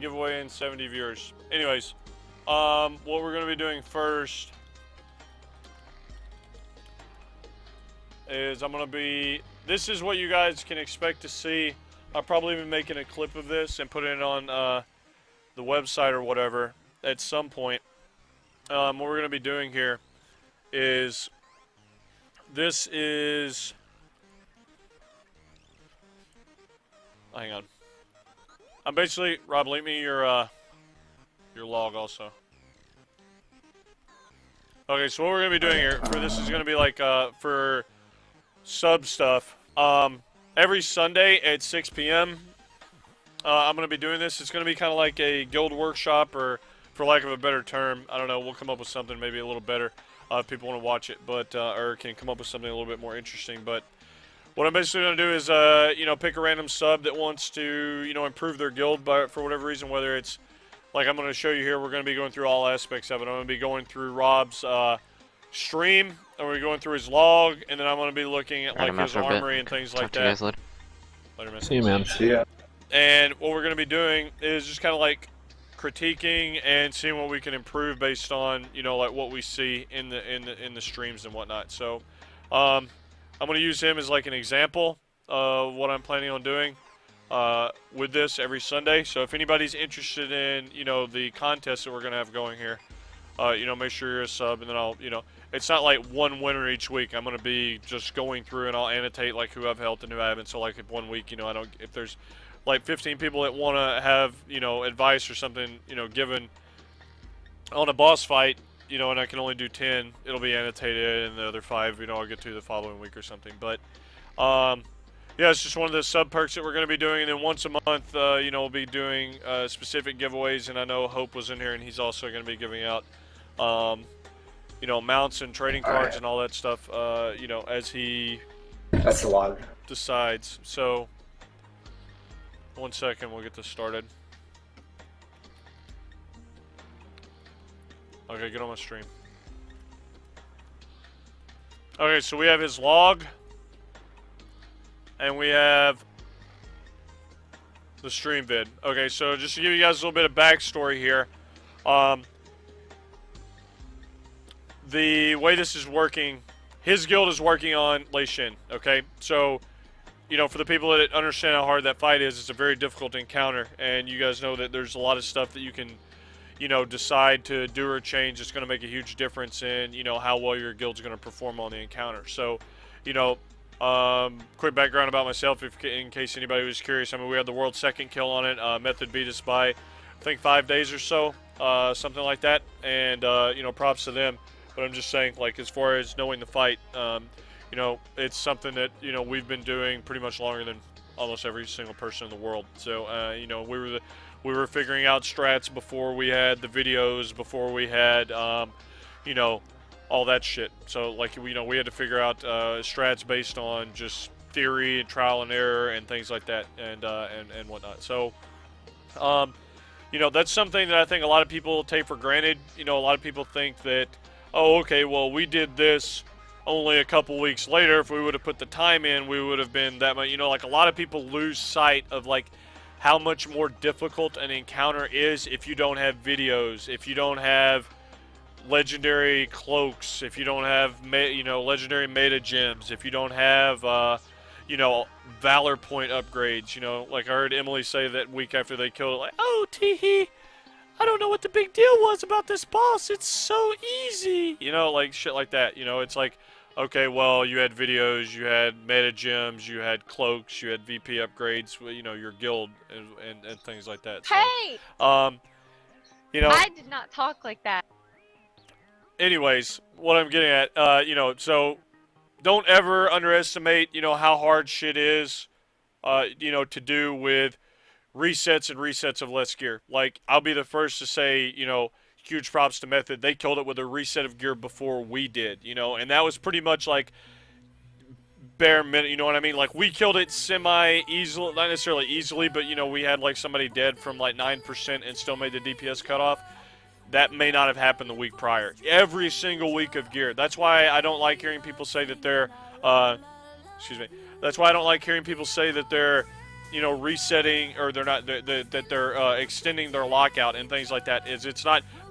giveaway and 70 viewers. Anyways, what we're going to be doing first is this is what you guys can expect to see. I'll probably be making a clip of this and putting it on the website or whatever at some point. What we're going to be doing here is, this is, hang on. I'm basically, Rob, leave me your log also. Okay, so what we're going to be doing here, this is going to be like, for sub stuff. Every Sunday at 6 p.m., I'm going to be doing this. It's going to be kind of like a guild workshop, or for lack of a better term, I don't know, we'll come up with something maybe a little better if people want to watch it, but, or can come up with something a little bit more interesting. But what I'm basically going to do is, you know, pick a random sub that wants to, you know, improve their guild for whatever reason, whether it's, like I'm going to show you here, we're going to be going through all aspects of it. I'm going to be going through Rob's stream, and we're going through his log, and then I'm going to be looking at like his armory and things like that. Talk to you guys later. Later, man. See you, man. See ya. And what we're going to be doing is just kind of like critiquing and seeing what we can improve based on, you know, like what we see in the streams and whatnot. So, I'm going to use him as like an example of what I'm planning on doing with this every Sunday. So if anybody's interested in, you know, the contest that we're going to have going here, you know, make sure you're a sub, and then I'll, you know, it's not like one winner each week. I'm going to be just going through and I'll annotate like who I've helped and who I haven't. So like if one week, you know, if there's like 15 people that want to have, you know, advice or something, you know, given on a boss fight, you know, and I can only do 10, it'll be annotated, and the other 5, you know, I'll get to the following week or something. But, yeah, it's just one of the sub perks that we're going to be doing. And then once a month, you know, we'll be doing specific giveaways. And I know Hope was in here, and he's also going to be giving out, you know, mounts and trading cards and all that stuff, you know, as he That's a lot. decides. So, 1 second, we'll get this started. Okay, get on my stream. Okay, so we have his log, and we have the stream vid. Okay, so just to give you guys a little bit of backstory here, the way this is working, his guild is working on Lei Shen, okay? So, you know, for the people that understand how hard that fight is, it's a very difficult encounter, and you guys know that there's a lot of stuff that you can, you know, decide to do or change. It's going to make a huge difference in, you know, how well your guild's going to perform on the encounter. So, you know, quick background about myself, in case anybody was curious. I mean, we had the world's second kill on it. Method beat us by, I think, 5 days or so, something like that. And, you know, props to them. But I'm just saying, like, as far as knowing the fight, you know, it's something that, you know, we've been doing pretty much longer than almost every single person in the world. So, you know, we were figuring out strats before we had the videos, before we had, you know, all that shit. So, like, you know, we had to figure out strats based on just theory and trial and error and things like that, and whatnot. So, you know, that's something that I think a lot of people take for granted. You know, a lot of people think that, oh, okay, well, we did this only a couple weeks later. If we would have put the time in, we would have been that much. You know, like, a lot of people lose sight of, like, how much more difficult an encounter is if you don't have videos, if you don't have legendary cloaks, if you don't have, you know, legendary meta gems, if you don't have, you know, valor point upgrades. You know, like I heard Emily say that week after they killed it, like, oh, teehee, I don't know what the big deal was about this boss. It's so easy. You know, like shit like that. You know, it's like, okay, well, you had videos, you had meta gems, you had cloaks, you had VP upgrades, you know, your guild and things like that. So, hey! You know, I did not talk like that. anyways, what I'm getting at, you know, so don't ever underestimate, you know, how hard shit is, you know, to do with resets and resets of less gear. Like, I'll be the first to say, you know, huge props to Method. They killed it with a reset of gear before we did, you know, and that was pretty much like bare minute, you know what I mean? Like, we killed it semi-easily, not necessarily easily, but, you know, we had like somebody dead from like 9% and still made the DPS cutoff. That may not have happened the week prior. Every single week of gear. That's why I don't like hearing people say that they're, excuse me. That's why I don't like hearing people say that they're, resetting, or they're not that they're extending their lockout and things like that.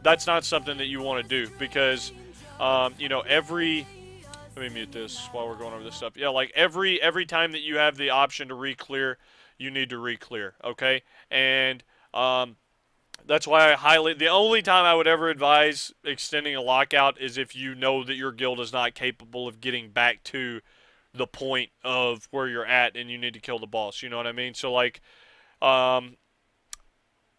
That's not something that you want to do, because every let me mute this while we're going over this stuff. Yeah, like every time that you have the option to re-clear, you need to re-clear. Okay, and that's why the only time I would ever advise extending a lockout is if you know that your guild is not capable of getting back to the point of where you're at and you need to kill the boss. You know what I mean? So like, um,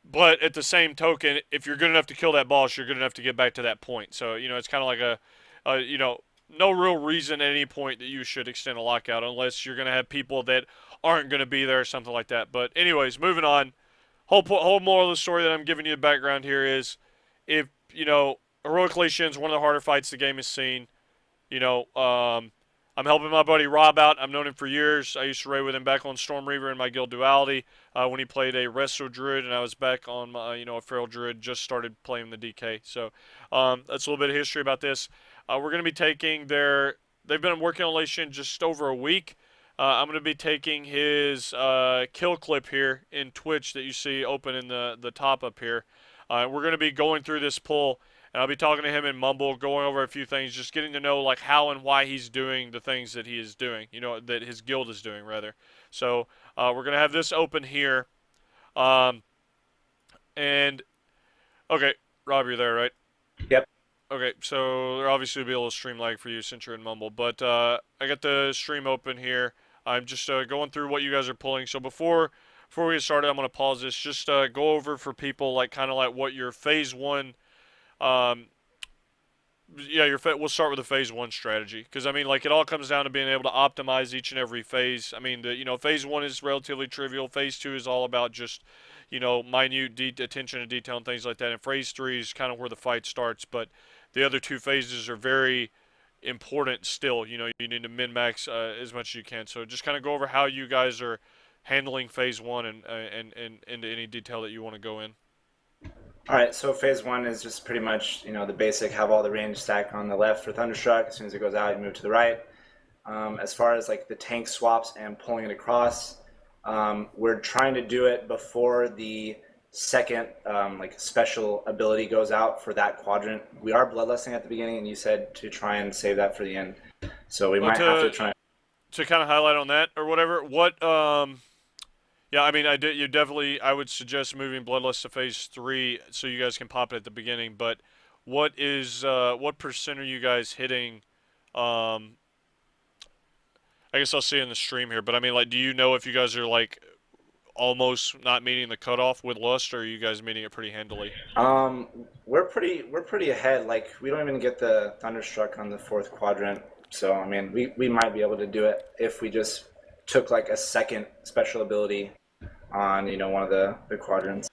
but at the same token, if you're good enough to kill that boss, you're good enough to get back to that point. So it's kind of like no real reason at any point that you should extend a lockout, unless you're gonna have people that aren't gonna be there or something like that. But anyways, moving on. Whole moral of the story that I'm giving you the background here is, if Heroic Lei Shen is one of the harder fights the game has seen. I'm helping my buddy Rob out. I've known him for years. I used to raid with him back on Storm Reaver in my guild Duality when he played a Resto Druid, and I was back on my a Feral Druid. Just started playing the DK. So that's a little bit of history about this. We're going to be taking they've been working on Lei Shen just over a week. I'm going to be taking his kill clip here in Twitch that you see open in the top up here. We're going to be going through this pull, and I'll be talking to him in Mumble, going over a few things, just getting to know like how and why he's doing the things that he is doing, that his guild is doing, rather. So we're going to have this open here. And, okay, Rob, you're there, right? Yep. Okay, so there obviously will be a little stream lag for you since you're in Mumble, but I got the stream open here. I'm just going through what you guys are pulling. So before we get started, I'm going to pause this. Just go over for people like kind of like what your phase one. We'll start with the phase one strategy, because I mean, like, it all comes down to being able to optimize each and every phase. I mean, phase one is relatively trivial. Phase two is all about just minute attention to detail and things like that. And phase three is kind of where the fight starts. But the other two phases are very important still. You need to min-max as much as you can. So just kind of go over how you guys are handling phase one and into any detail that you want to go in. All right, so phase one is just pretty much the basic, have all the range stacked on the left for Thunderstruck. As soon as it goes out, you move to the right. As far as like the tank swaps and pulling it across, we're trying to do it before the second special ability goes out for that quadrant. We are bloodlusting at the beginning, and you said to try and save that for the end. So we might have to try to kind of highlight on that or whatever. Yeah, I mean, I would suggest moving Bloodlust to phase 3 so you guys can pop it at the beginning. But what percent are you guys hitting? I guess I'll see in the stream here. But I mean, like, do you know if you guys are like almost not meeting the cutoff with Lust, or are you guys meeting it pretty handily? We're pretty ahead. Like, we don't even get the Thunderstruck on the 4th quadrant. So I mean, we might be able to do it if we just took like a second special ability on one of the quadrants.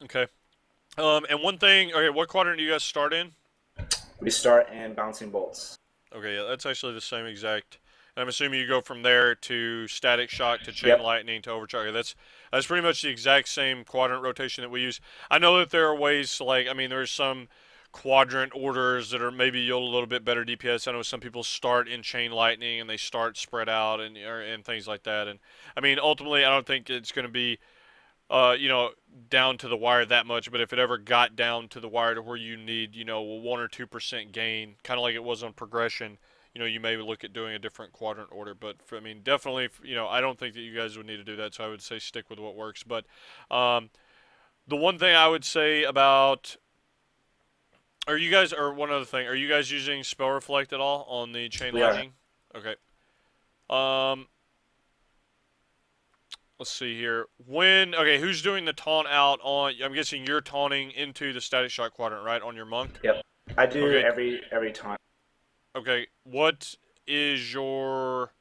Okay. And one thing. Okay, what quadrant do you guys start in? We start in Bouncing Bolts. Okay, yeah, that's actually the same exact. I'm assuming you go from there to Static Shock to Chain Lightning to Overcharge. Okay, that's pretty much the exact same quadrant rotation that we use. I know that there are ways to, like, I mean, there's some quadrant orders that are maybe yield a little bit better DPS. I know some people start in Chain Lightning and they start spread out and things like that. And I mean, ultimately, I don't think it's going to be down to the wire that much. But if it ever got down to the wire to where you need a 1 or 2% gain, kind of like it was on progression, you may look at doing a different quadrant order. But I mean, definitely, I don't think that you guys would need to do that. So I would say stick with what works. But the one thing I would say about one other thing, are you guys using Spell Reflect at all on the Chain Lightning? Okay. Let's see here. Who's doing the taunt out on, I'm guessing you're taunting into the Static Shock quadrant, right, on your monk? Yep. I do every taunt. Okay. What is your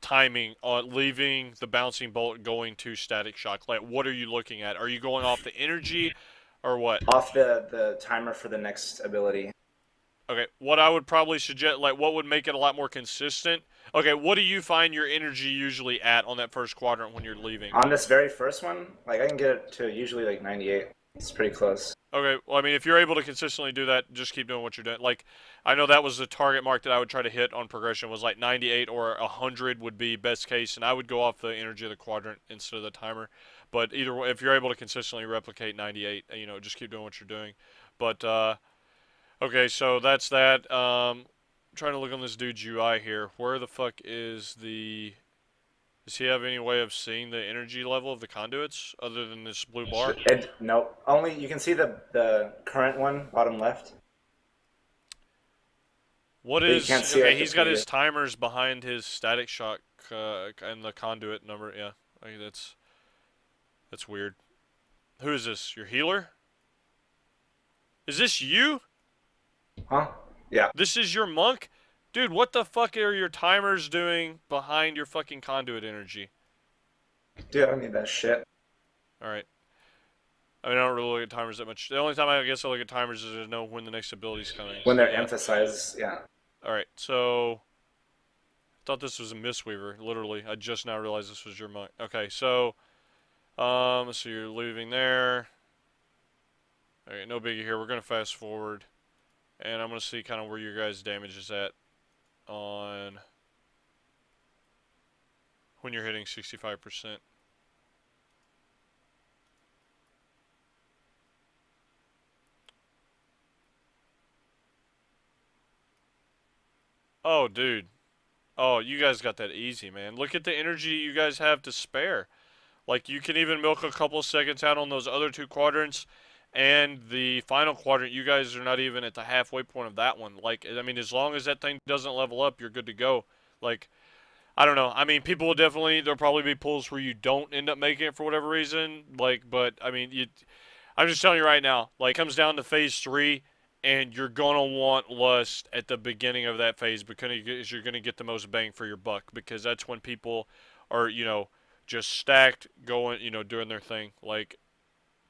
timing on leaving the Bouncing Bolt going to Static Shock? Like, what are you looking at? Are you going off the energy? Or what? Off the timer for the next ability. Okay, what I would probably suggest, like, what would make it a lot more consistent? Okay, what do you find your energy usually at on that first quadrant when you're leaving? On this very first one, like, I can get it to usually like 98. It's pretty close. Okay, well, I mean, if you're able to consistently do that, just keep doing what you're doing. Like, I know that was the target mark that I would try to hit on progression was like 98 or 100 would be best case, and I would go off the energy of the quadrant instead of the timer. But either way, if you're able to consistently replicate 98, just keep doing what you're doing. But okay, so that's that. Trying to look on this dude's UI here. Where the fuck is the? Does he have any way of seeing the energy level of the conduits other than this blue bar? No, only you can see the current one, bottom left. What But you is can't see okay? like the He's got his previous. timers behind his static shock and the conduit number. Yeah, like that's weird. Who is this? Your healer? Is this you? Huh? Yeah. This is your monk? Dude, what the fuck are your timers doing behind your fucking conduit energy? Dude, I don't need that shit. Alright. I mean, I don't really look at timers that much. The only time I guess I look at timers is to know when the next ability's coming. When So, they're yeah. emphasized, yeah. Alright, so... I thought this was a Mistweaver, literally. I just now realized this was your monk. Okay, so... so you're leaving there. Alright, no biggie here. We're gonna fast forward. And I'm gonna see kind of where your guys' damage is at on... when you're hitting 65%. Oh, dude. Oh, you guys got that easy, man. Look at the energy you guys have to spare. Like, you can even milk a couple of seconds out on those other two quadrants, and the final quadrant, you guys are not even at the halfway point of that one. Like, I mean, as long as that thing doesn't level up, you're good to go. Like, I don't know. I mean, people will definitely, there'll probably be pulls where you don't end up making it for whatever reason. Like, but, I mean, I'm just telling you right now, like, it comes down to phase 3, and you're gonna want lust at the beginning of that phase because you're gonna get the most bang for your buck because that's when people are, just stacked going, doing their thing, like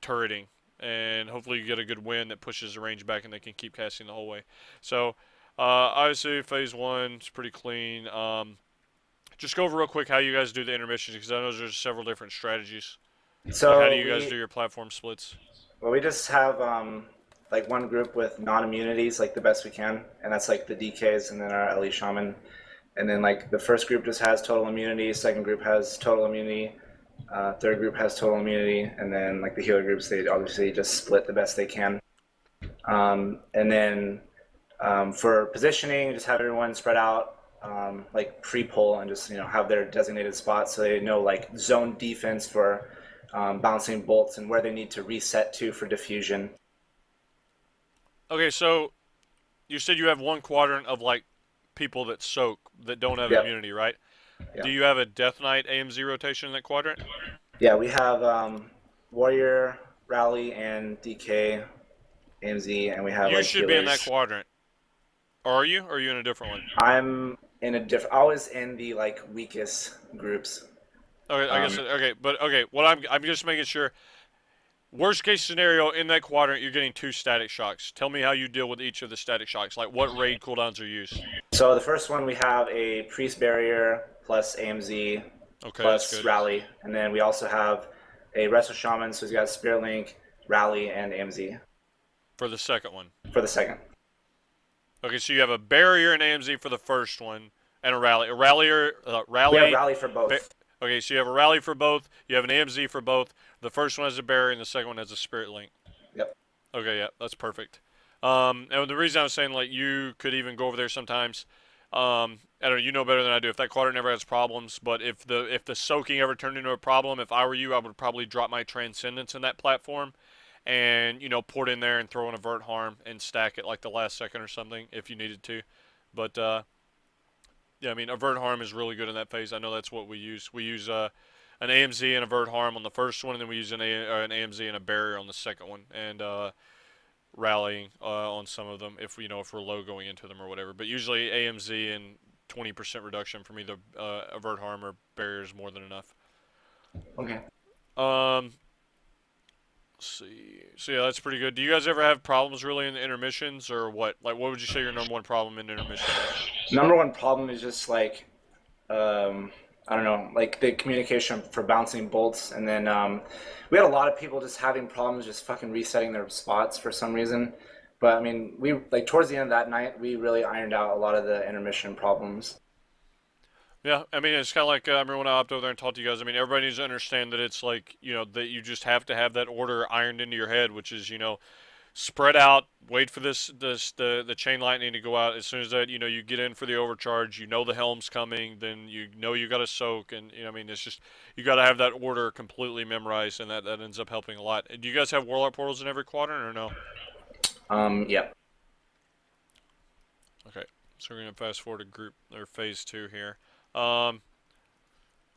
turreting, and hopefully you get a good win that pushes the range back and they can keep casting the whole way. So, obviously phase 1 is pretty clean. Just go over real quick how you guys do the intermissions because I know there's several different strategies. Like, how do So you guys do your platform splits? we just have like one group with non-immunities, like the best we can, and that's like the DKs and then our LE shaman. And then like the first group just has total immunity, second group has total immunity, third group has total immunity, and then like the healer groups, they obviously just split the best they can. And then for positioning, just have everyone spread out like pre-pull and just have their designated spots so they know like zone defense for bouncing bolts and where they need to reset to for diffusion. Okay, so you said you have one quadrant of like people that soak that don't have Yep. immunity, right? Yeah. Do you have a Death Knight AMZ rotation in that quadrant? Yeah, we have Warrior, Rally, and DK, AMZ, and we have You like should be in that healers. quadrant. Are you? Or are you in a different one? I'm in a different. I was in the like weakest groups. Okay, I guess Um, okay, but okay. What I'm just making sure. Worst case scenario in that quadrant, you're getting 2 static shocks. Tell me how you deal with each of the static shocks. Like what raid cooldowns are used. so the first one we have a Priest Barrier plus AMZ Okay, that's plus good. Rally, and then we also have a Wrestle Shaman, so he's got Spirit Link, Rally, and AMZ For the second one. for the second. Okay, so you have a barrier and AMZ for the first one, and a rally. A rallier, We have rally. Rally for both. Okay, so you have a rally for both. You have an AMZ for both. The first one has a barrier, and the second one has a spirit link. Yep. Okay, yeah, that's perfect. And the reason I was saying like you could even go over there sometimes. I don't know, you know better than I do. If that quadrant never has problems, but if the soaking ever turned into a problem, if I were you, I would probably drop my transcendence in that platform, and port in there and throw an avert harm and stack it like the last second or something if you needed to. But yeah, I mean avert harm is really good in that phase. I know that's what we use. We use an AMZ and avert harm on the first one, and then we use an AMZ and a barrier on the second one, and rallying on some of them if if we're low going into them or whatever. But usually AMZ and 20% reduction from either avert harm or barrier is more than enough. Okay. Let's see. So yeah, that's pretty good. Do you guys ever have problems really in the intermissions or what? Like, what would you say your number one problem in intermission is? Number one problem is just like I don't know, like the communication for bouncing bolts, and then we had a lot of people just having problems just fucking resetting their spots for some reason. But I mean, we like towards the end of that night, we really ironed out a lot of the intermission problems. Yeah, I mean, it's kind of like I remember when I hopped over there and talked to you guys. I mean, everybody needs to understand that it's like, that you just have to have that order ironed into your head, which is, spread out, wait for the chain lightning to go out. As soon as that, you get in for the overcharge, the helm's coming, then you got to soak, and I mean, it's just you got to have that order completely memorized, and that ends up helping a lot. Do you guys have warlock portals in every quadrant or no? Yeah. Okay, so we're gonna fast forward to group or phase 2 here. Um,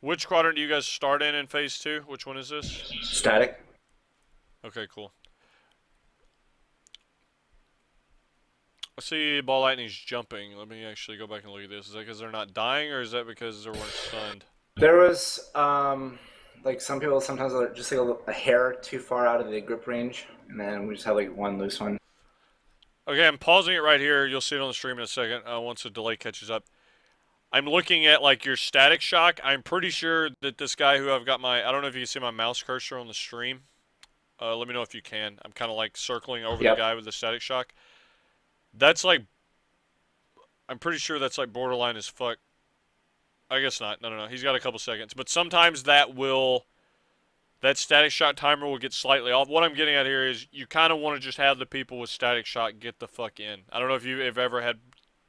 which quadrant do you guys start in phase 2? Which one is this? Static. Okay, cool. I see ball lightning's jumping. Let me actually go back and look at this. Is that because they're not dying, or is that because they weren't stunned? There was like some people sometimes are just like a hair too far out of the grip range, and then we just have like one loose one. Okay, I'm pausing it right here. You'll see it on the stream in a second once the delay catches up. I'm looking at like your static shock. I'm pretty sure that this guy who I've got I don't know if you can see my mouse cursor on the stream. Let me know if you can. I'm kind of like circling over the guy with the static shock. That's like, I'm pretty sure that's like borderline as fuck. I guess not. No. He's got a couple seconds. But sometimes that static shock timer will get slightly off. What I'm getting at here is you kind of want to just have the people with static shock get the fuck in. I don't know if you've ever had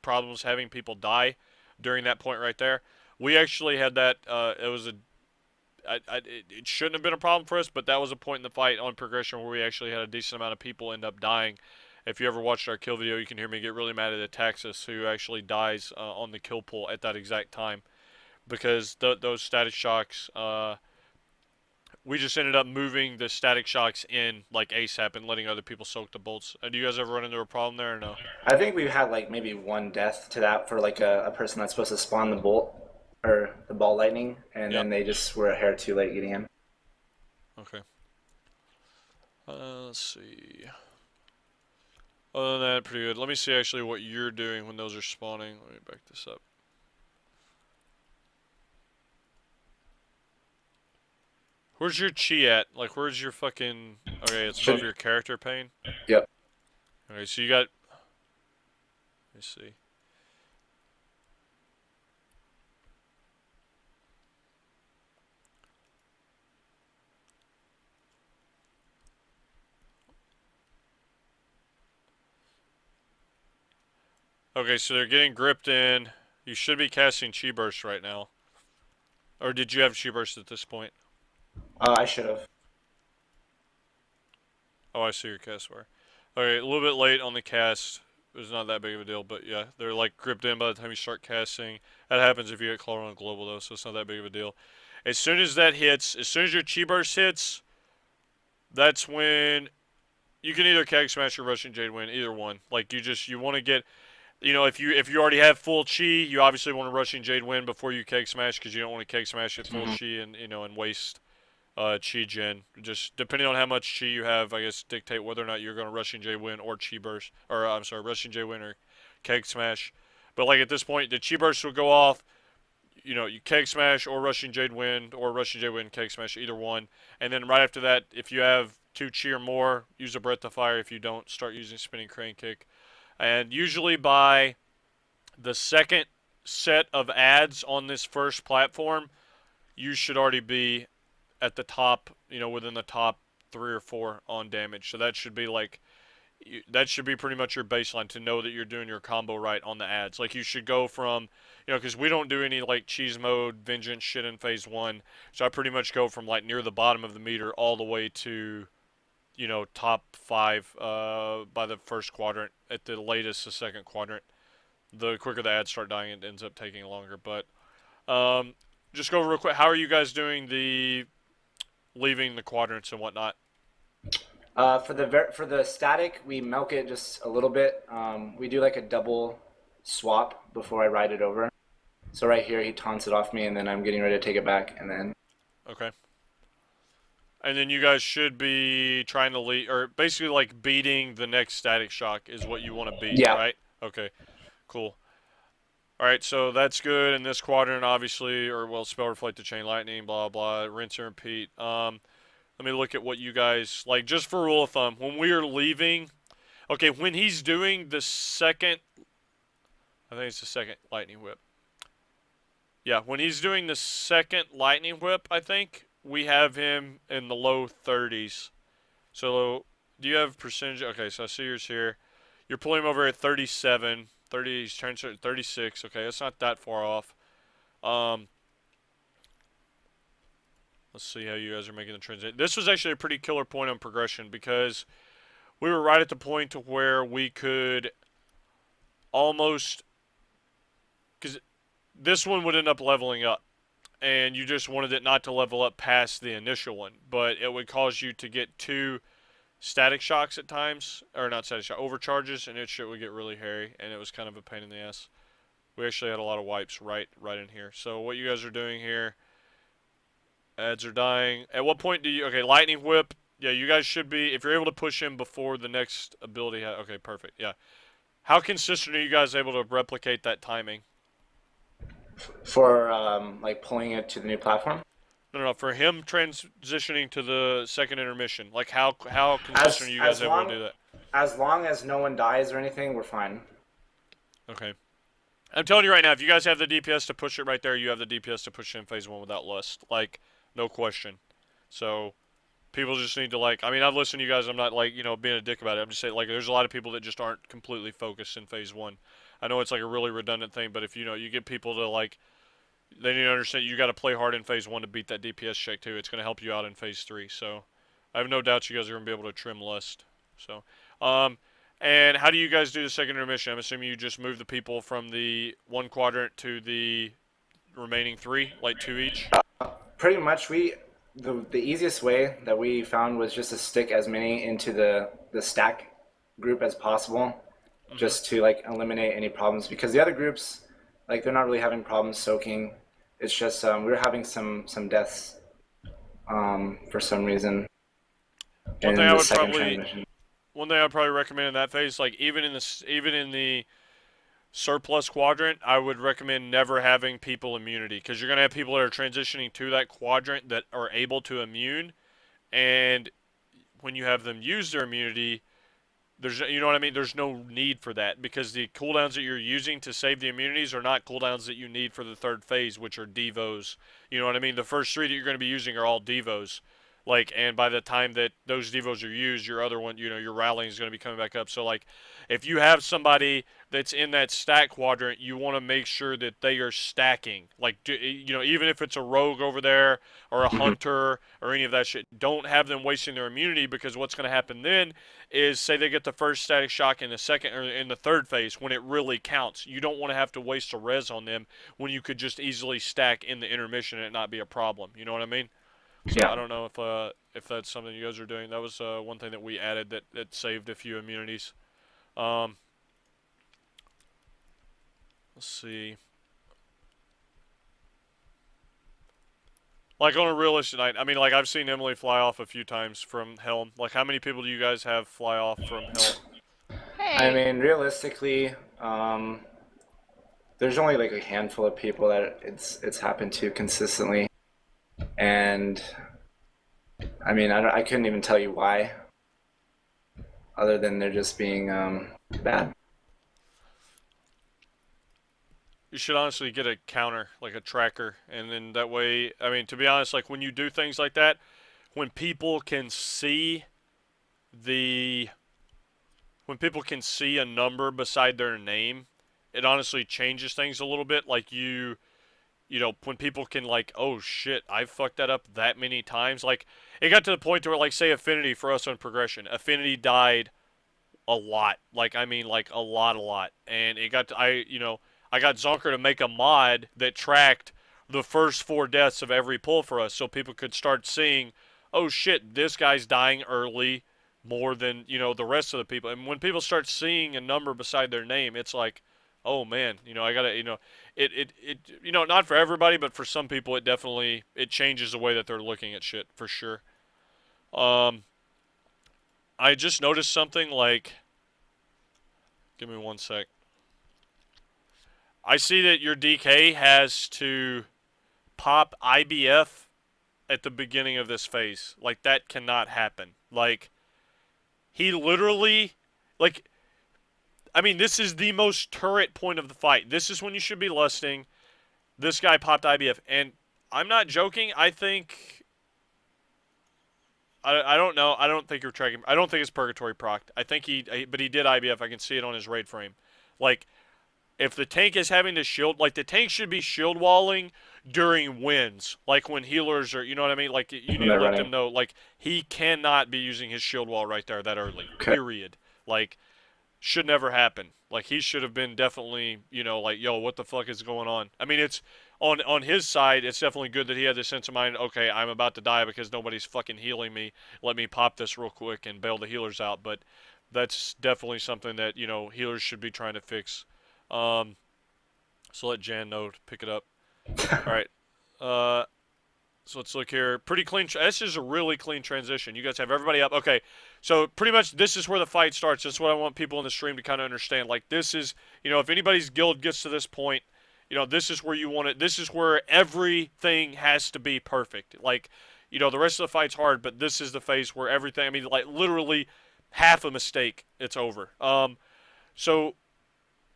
problems having people die during that point right there. We actually had that. It shouldn't have been a problem for us, but that was a point in the fight on progression where we actually had a decent amount of people end up dying. If you ever watched our kill video, you can hear me get really mad at Ataxis, who actually dies on the kill pool at that exact time. Because those static shocks, we just ended up moving the static shocks in like ASAP and letting other people soak the bolts. Do you guys ever run into a problem there or no? I think we've had like maybe one death to that for like a person that's supposed to spawn the bolt or the ball lightning, and then they just were a hair too late getting in. Okay. Let's see. Other than that, pretty good. Let me see actually what you're doing when those are spawning. Let me back this up. Where's your chi at? Like, where's your fucking... Okay, it's above your character pane? Yep. Okay, so you got... Let me see. Okay, so they're getting gripped in. You should be casting Chi Burst right now. Or did you have Chi Burst at this point? I should have. Oh, I see your cast bar. Okay, a little bit late on the cast. It was not that big of a deal, but yeah, they're like gripped in by the time you start casting. That happens if you get Claw on Global though, so it's not that big of a deal. As soon as that hits, as soon as your Chi Burst hits, that's when you can either Keg Smash or Russian Jade win, either one. Like you want to get, if you already have full Chi, you obviously want to Russian Jade win before you Keg Smash because you don't want to Keg Smash at full Chi and waste Chi Gen. Just depending on how much Chi you have, I guess dictate whether or not you're going to Russian J win or Chi Burst, or I'm sorry, Russian J win or Keg Smash. But like at this point, the Chi Burst will go off. You Keg Smash or Russian Jade win or Russian Jade win, Keg Smash, either one. And then right after that, if you have 2 Chi or more, use a Breath of Fire. If you don't, start using Spinning Crane Kick. And usually by the second set of ads on this first platform, you should already be at the top, within the top 3 or 4 on damage. So that should be like, that should be pretty much your baseline to know that you're doing your combo right on the ads. Like you should go from, because we don't do any like cheese mode, vengeance shit in phase 1. So I pretty much go from like near the bottom of the meter all the way to, top 5 by the first quadrant, at the latest the second quadrant. The quicker the ads start dying, it ends up taking longer. But just go real quick. How are you guys doing the leaving the quadrants and whatnot? For the static, we milk it just a little bit. We do like a double swap before I ride it over. So right here, he taunts it off me, and then I'm getting ready to take it back, and then... Okay. And then you guys should be trying to lead, or basically like beating the next static shock is what you want to beat, right? Okay, cool. All right, so that's good in this quadrant, obviously, or well, spell reflect the chain lightning, blah blah, rinse and repeat. Let me look at what you guys like, just for rule of thumb. When we are leaving, okay, when he's doing the second, I think it's the second lightning whip. Yeah, when he's doing the second lightning whip, I think we have him in the low 30s. So, do you have percentage? Okay, so I see yours here. You're pulling him over at 37. 30, he's trying to 36. Okay, that's not that far off. Um, let's see how you guys are making the transition. This was actually a pretty killer point on progression because we were right at the point to where we could almost, because this one would end up leveling up, and you just wanted it not to level up past the initial one, but it would cause you to get two static shocks at times, or not static shock, overcharges, and it shit would get really hairy, and it was kind of a pain in the ass. We actually had a lot of wipes right in here. So what you guys are doing here, ads are dying. At what point do you, okay, lightning whip, yeah, you guys should be, if you're able to push him before the next ability, okay, perfect, yeah. How consistent are you guys able to replicate that timing? For like pulling it to the new platform. No, for him transitioning to the second intermission, like how consistent As are you guys as able to long do that? as long as no one dies or anything, we're fine. Okay. I'm telling you right now, if you guys have the DPS to push it right there, you have the DPS to push it in phase one without lust. Like, no question. So, people just need to, like, I mean, I've listened to you guys, I'm not, like, being a dick about it. I'm just saying, like, there's a lot of people that just aren't completely focused in phase one. I know it's, like, a really redundant thing, but if, you get people to, like, they need to understand you got to play hard in phase one to beat that DPS check, too. It's going to help you out in phase three. So, I have no doubt you guys are going to be able to trim lust. So, and how do you guys do the second intermission? I'm assuming you just move the people from the one quadrant to the remaining three, like two each. Pretty much, the easiest way that we found was just to stick as many into the stack group as possible, Mm-hmm. just to like eliminate any problems. Because the other groups, like they're not really having problems soaking. It's just we were having some deaths for some reason One thing in I the would second probably transmission. one thing I'd probably recommend in that phase, like even in the surplus quadrant, I would recommend never having people immunity because you're gonna have people that are transitioning to that quadrant that are able to immune, and when you have them use their immunity, you know what I mean? There's no need for that because the cooldowns that you're using to save the immunities are not cooldowns that you need for the third phase, which are devos. You know what I mean? The first three that you're going to be using are all devos. Like, and by the time that those devos are used, your other one, your rallying is going to be coming back up. So, like, if you have somebody that's in that stack quadrant, you want to make sure that they are stacking. Like, even if it's a rogue over there or a hunter or any of that shit, don't have them wasting their immunity because what's going to happen then is say they get the first static shock in the second or in the third phase when it really counts. You don't want to have to waste a res on them when you could just easily stack in the intermission and it not be a problem. You know what I mean? So I Yeah. don't know if that's something you guys are doing. That was one thing that we added that saved a few immunities. Um, let's see. Like on a realistic night, I mean, like I've seen Emily fly off a few times from Helm. Like, how many people do you guys have fly off from Helm? I Hey, mean, realistically, there's only like a handful of people that it's happened to consistently, and I mean, I couldn't even tell you why, other than they're just being bad. You should honestly get a counter, like a tracker, and then that way, I mean, to be honest, like when you do things like that, when people can see the when people can see a number beside their name, it honestly changes things a little bit. Like when people can like, oh shit, I fucked that up that many times. Like it got to the point where like say Affinity for us on progression, Affinity died a lot. Like I mean like a lot. And it got to, I got Zonker to make a mod that tracked the first four deaths of every pull for us so people could start seeing, oh shit, this guy's dying early more than, the rest of the people. And when people start seeing a number beside their name, it's like, oh man, I got to, not for everybody, but for some people it definitely it changes the way that they're looking at shit for sure. Um I just noticed something like give me one sec. I see that your DK has to pop IBF at the beginning of this phase. Like, that cannot happen. Like, he literally, like, I mean, this is the most turret point of the fight. This is when you should be lusting. This guy popped IBF, and I'm not joking. I think, I don't know. I don't think you're tracking. I don't think it's Purgatory procced. I think but he did IBF. I can see it on his raid frame. Like, if the tank is having to shield, like, the tank should be shield walling during wins, like when healers are, you know what I mean? Like, you need to let them know, like, he cannot be using his shield wall right there that early. Okay. Period. Like, should never happen. Like, he should have been definitely, you know, like, yo, what the fuck is going on? I mean, it's on his side, it's definitely good that he had the sense of mind, okay, I'm about to die because nobody's fucking healing me. Let me pop this real quick and bail the healers out. But that's definitely something that, you know, healers should be trying to fix. So let Jan know to pick it up. All right. So let's look here. Pretty clean. This is a really clean transition. You guys have everybody up. Okay. So pretty much this is where the fight starts. That's what I want people in the stream to kind of understand. Like, this is, you know, if anybody's guild gets to this point, you know, this is where you want it. This is where everything has to be perfect. Like, you know, the rest of the fight's hard, but this is the phase where everything, I mean, like, literally half a mistake, it's over. So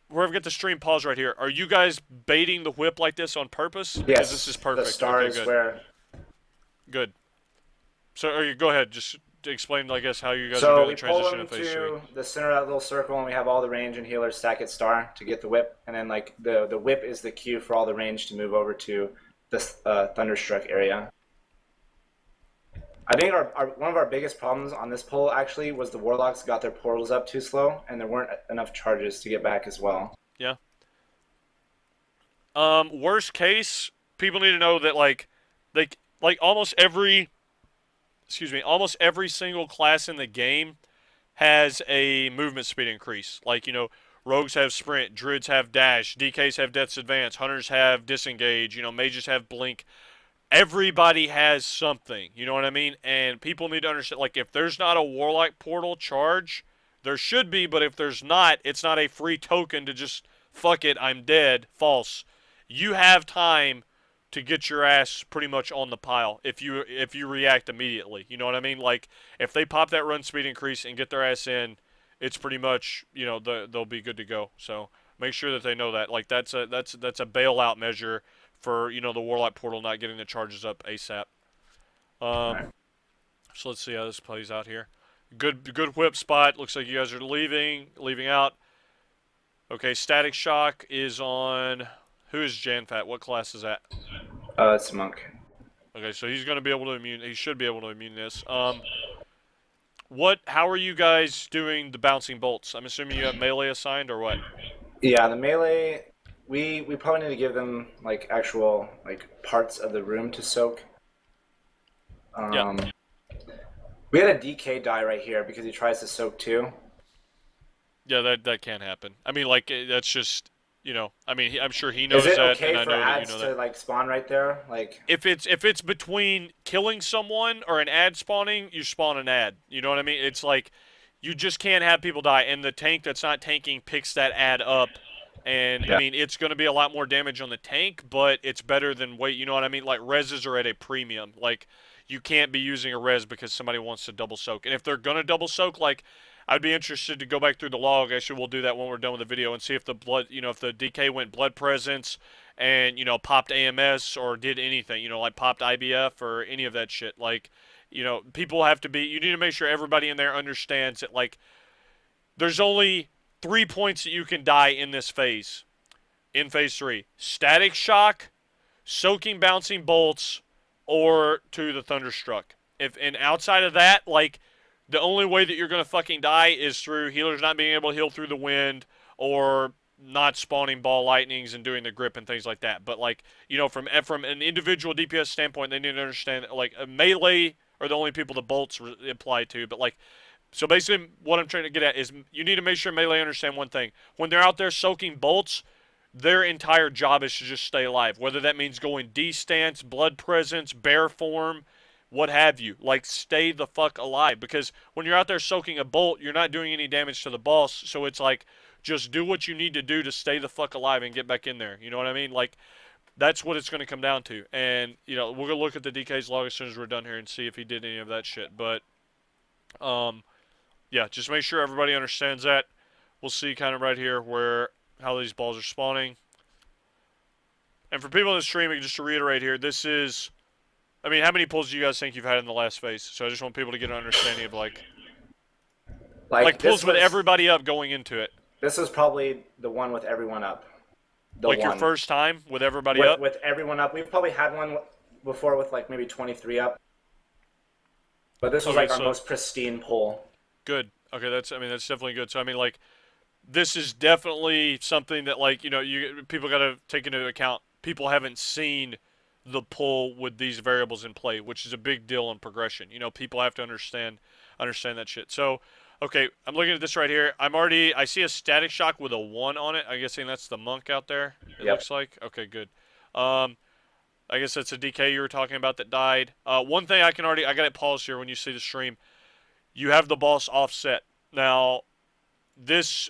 we're going to get the stream pause right here. Are you guys baiting the whip like this on purpose? Yes. This is perfect. The star is where... Good. So, go ahead. Just to explain, I guess, how you guys are doing the transition in phase 3. So we pull into the center of that little circle, and we have all the range and healers stack at star to get the whip. And then, like, the whip is the cue for all the range to move over to this Thunderstruck area. I think one of our biggest problems on this pull, actually, was the Warlocks got their portals up too slow, and there weren't enough charges to get back as well. Yeah. Worst case, people need to know that, like almost every single class in the game has a movement speed increase. Like, you know, rogues have sprint, druids have dash, DKs have death's advance, hunters have disengage, you know, mages have blink. Everybody has something, you know what I mean? And people need to understand, like, if there's not a warlock portal charge, there should be, but if there's not, it's not a free token to just, fuck it, I'm dead. False. You have time to get your ass pretty much on the pile if you react immediately. You know what I mean? Like, if they pop that run speed increase and get their ass in, it's pretty much, you know, they'll be good to go. So make sure that they know that. Like, that's a bailout measure for, you know, the Warlock portal not getting the charges up ASAP. So let's see how this plays out here. Good whip spot. Looks like you guys are leaving out. Okay, Static Shock is on. Who is Janfat? What class is that? It's Monk. Okay, so he's going to be able to immune. He should be able to immune this. How are you guys doing the bouncing bolts? I'm assuming you have melee assigned or what? Yeah, the melee. We probably need to give them, like, actual, like, parts of the room to soak. Yeah. We had a DK die right here because he tries to soak too. Yeah, that can't happen. I mean, like, that's just, you know, I mean, I'm sure he knows that. Is it okay and I for know ads that you know to, like, spawn right there? Like, if it's between killing someone or an ad spawning, you spawn an ad. You know what I mean? It's like, you just can't have people die, and the tank that's not tanking picks that ad up. And, yeah. I mean, it's going to be a lot more damage on the tank, but it's better than wait. You know what I mean? Like, reses are at a premium. Like, you can't be using a res because somebody wants to double soak. And if they're going to double soak, like, I'd be interested to go back through the log. Actually, we'll do that when we're done with the video and see if the blood, you know, if the DK went blood presence and, you know, popped AMS or did anything, you know, like popped IBF or any of that shit. Like, you know, people have to be, you need to make sure everybody in there understands that, like, there's only 3 points that you can die in this phase. In phase 3. Static Shock, soaking bouncing bolts, or to the Thunderstruck. And outside of that, like, the only way that you're going to fucking die is through healers not being able to heal through the wind or not spawning ball lightnings and doing the grip and things like that. But, like, you know, from an individual DPS standpoint, they need to understand that, like, a melee are the only people the bolts apply to. But, like, so basically what I'm trying to get at is you need to make sure melee understand one thing. When they're out there soaking bolts, their entire job is to just stay alive. Whether that means going D-stance, blood presence, bear form, what have you. Like, stay the fuck alive. Because when you're out there soaking a bolt, you're not doing any damage to the boss. So it's like, Just do what you need to do to stay the fuck alive and get back in there. You know what I mean? Like, that's what it's going to come down to. And, you know, we're going to look at the DK's log as soon as we're done here and see if he did any of that shit. But, yeah, just make sure everybody understands that. We'll see kind of right here how these balls are spawning. And for people in the stream, just to reiterate here, this is, I mean, how many pulls do you guys think you've had in the last phase? So I just want people to get an understanding of, like pulls with everybody up going into it. This was probably the one with everyone up. Your first time with everybody up? With everyone up. We've probably had one before with, like, maybe 23 up. But this was, our most pristine pull. Good. Okay, that's definitely good. So, I mean, like, this is definitely something that, like, you know, people got to take into account. People haven't seen the pull with these variables in play, which is a big deal in progression. You know, people have to understand that shit. So, okay, I'm looking at this right here. I see a static shock with a 1 on it. I'm guessing that's the monk out there, it looks like. Okay, good. I guess that's a DK you were talking about that died. One thing I got it paused here when you see the stream. You have the boss offset. Now, this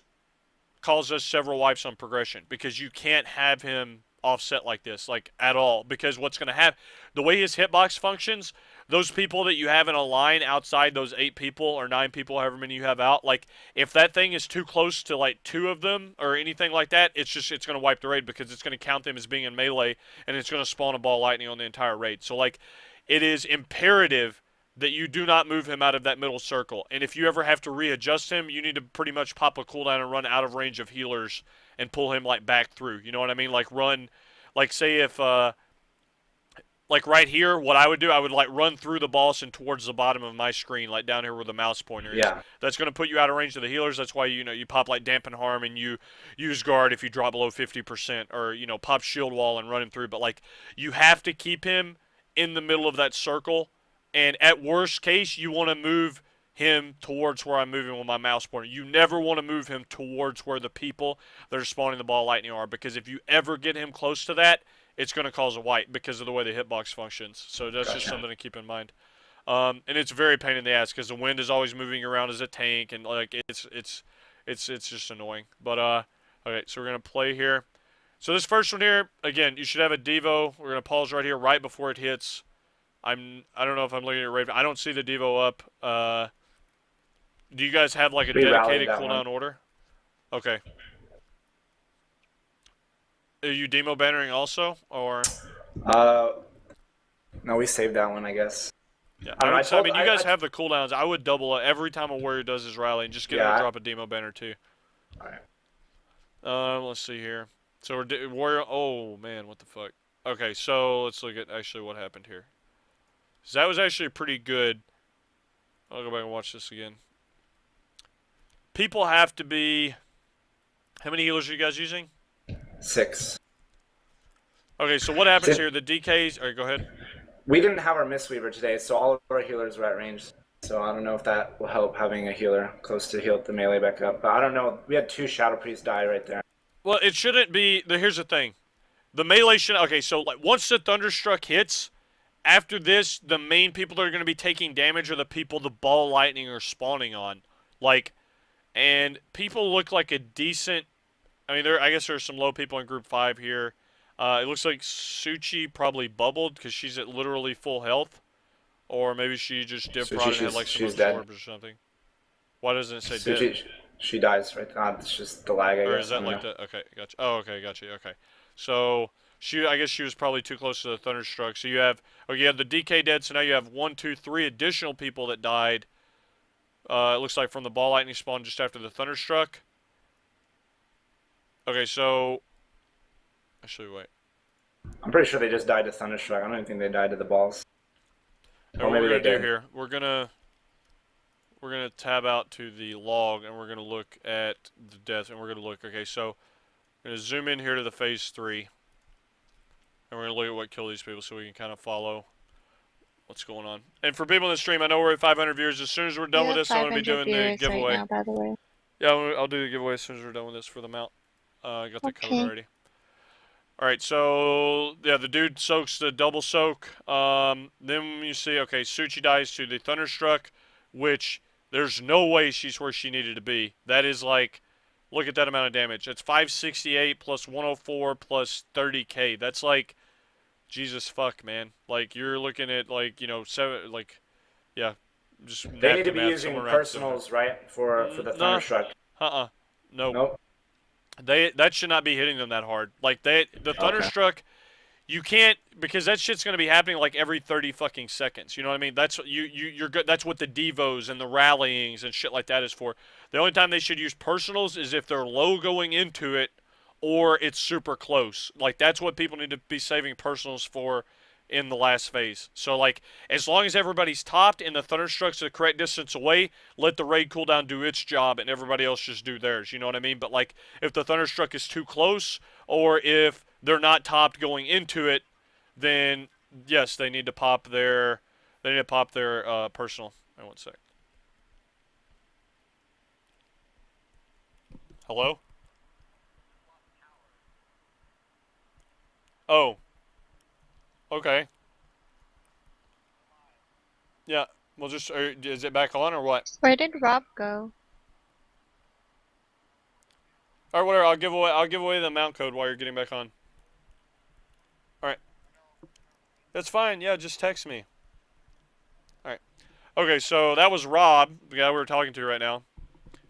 causes several wipes on progression because you can't have him offset like this, like, at all. Because what's going to happen, the way his hitbox functions, those people that you have in a line outside those 8 people or 9 people, however many you have out, like, if that thing is too close to, like, 2 of them or anything like that, it's going to wipe the raid because it's going to count them as being in melee, and it's going to spawn a ball of lightning on the entire raid. So, like, it is imperative that you do not move him out of that middle circle. And if you ever have to readjust him, you need to pretty much pop a cooldown and run out of range of healers and pull him, like, back through. You know what I mean? Like, run, like, say if, like, right here, what I would do, I would, like, run through the boss and towards the bottom of my screen, like, down here where the mouse pointer is. Yeah. That's going to put you out of range of the healers. That's why, you know, you pop, like, dampen harm and you use guard if you drop below 50%, or, you know, pop shield wall and run him through. But, like, you have to keep him in the middle of that circle. And at worst case, you want to move him towards where I'm moving with my mouse pointer. You never want to move him towards where the people that are spawning the ball of lightning are, because if you ever get him close to that, it's going to cause a wipe because of the way the hitbox functions. So that's just something to keep in mind. And it's very pain in the ass because the wind is always moving around as a tank, and, like, it's just annoying. But okay, so we're gonna play here. So this first one here, again, you should have a Devo. We're gonna pause right here, right before it hits. I don't know if I'm looking at Raven. I don't see the Devo up. Do you guys have, like, a dedicated cooldown order? Okay. Are you demo bannering also, or? No, we saved that one, I guess. Yeah, I mean, you guys have the cooldowns. I would double it every time a warrior does his rally and just get him to drop a demo banner too. All right. Let's see here. So we're warrior. Oh man, what the fuck? Okay, so let's look at actually what happened here. So that was actually pretty good. I'll go back and watch this again. People have to be. How many healers are you guys using? 6. Okay, so what happens here? The DKs. All right, go ahead. We didn't have our Mistweaver today, so all of our healers were at range. So I don't know if that will help, having a healer close to heal the melee back up. But I don't know. We had 2 Shadow Priests die right there. Well, it shouldn't be. Here's the thing. The melee should. Okay, so, like, once the Thunderstruck hits, after this, the main people that are going to be taking damage are the people the ball lightning are spawning on. Like, and people look like a decent. I mean, I guess there's some low people in Group 5 here. It looks like Suchi probably bubbled because she's at literally full health. Or maybe she just dipped right and had, like, some absorbs or something. Why doesn't it say dead? She dies right now. It's just the lag, I guess. Or is that like the... Okay, gotcha. Oh, okay, gotcha. Okay. So, I guess she was probably too close to the Thunderstruck. So you have... Okay, you have the DK dead, so now you have 1, 2, 3 additional people that died. It looks like from the ball lightning spawn just after the Thunderstruck. Okay, so... Actually, wait. I'm pretty sure they just died to Thunderstruck. I don't even think they died to the balls. Or what we're gonna do here, we're gonna tab out to the log, and we're gonna look at the death, and we're gonna look. Okay, so I'm gonna zoom in here to the phase 3, and we're gonna look at what killed these people, so we can kind of follow what's going on. And for people in the stream, I know we're at 500 viewers. As soon as we're done with this, I'm gonna be doing the giveaway. Right now, by the way. Yeah, I'll do the giveaway as soon as we're done with this for the mount. I got the code already. Alright, so, yeah, the dude soaks the double soak. Then you see, okay, Suchi dies to the Thunderstruck, which there's no way she's where she needed to be. That is, like, Look at that amount of damage. It's 568 plus 104 plus 30k. That's like, Jesus fuck, man. Like, you're looking at, like, you know, yeah, just They need to napkin be math, using somewhere around 700. personals, right, for the Nah, Thunderstruck. nope. Nope. That should not be hitting them that hard. Like, the Okay. Thunderstruck, you can't, because that shit's gonna be happening like every 30 fucking seconds. You know what I mean? That's you're good. That's what the devos and the rallyings and shit like that is for. The only time they should use personals is if they're low going into it, or it's super close. Like, that's what people need to be saving personals for in the last phase. So, like, as long as everybody's topped and the Thunderstruck's the correct distance away, let the raid cooldown do its job and everybody else just do theirs. You know what I mean? But, like, if the Thunderstruck is too close, or if they're not topped going into it, then yes, they need to pop their personal. Wait one sec. Hello? Oh. Okay. Yeah. We'll just. Is it back on or what? Where did Rob go? All right, whatever. I'll give away the mount code while you're getting back on. All right. That's fine. Yeah, just text me. All right. Okay, so that was Rob, the guy we were talking to right now.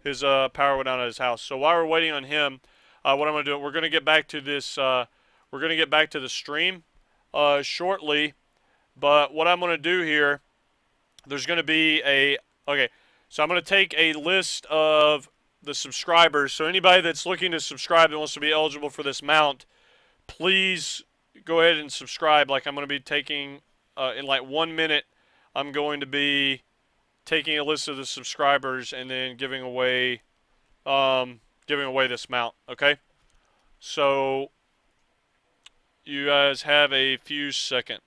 His power went out at his house. So while we're waiting on him, what I'm gonna do, we're gonna get back to this. We're gonna get back to the stream shortly. But what I'm gonna do here, there's gonna be a. Okay, so I'm gonna take a list of the subscribers. So anybody that's looking to subscribe that wants to be eligible for this mount, please go ahead and subscribe. Like, I'm going to be taking, in like 1 minute, I'm going to be taking a list of the subscribers and then giving away this mount, okay? So, you guys have a few seconds.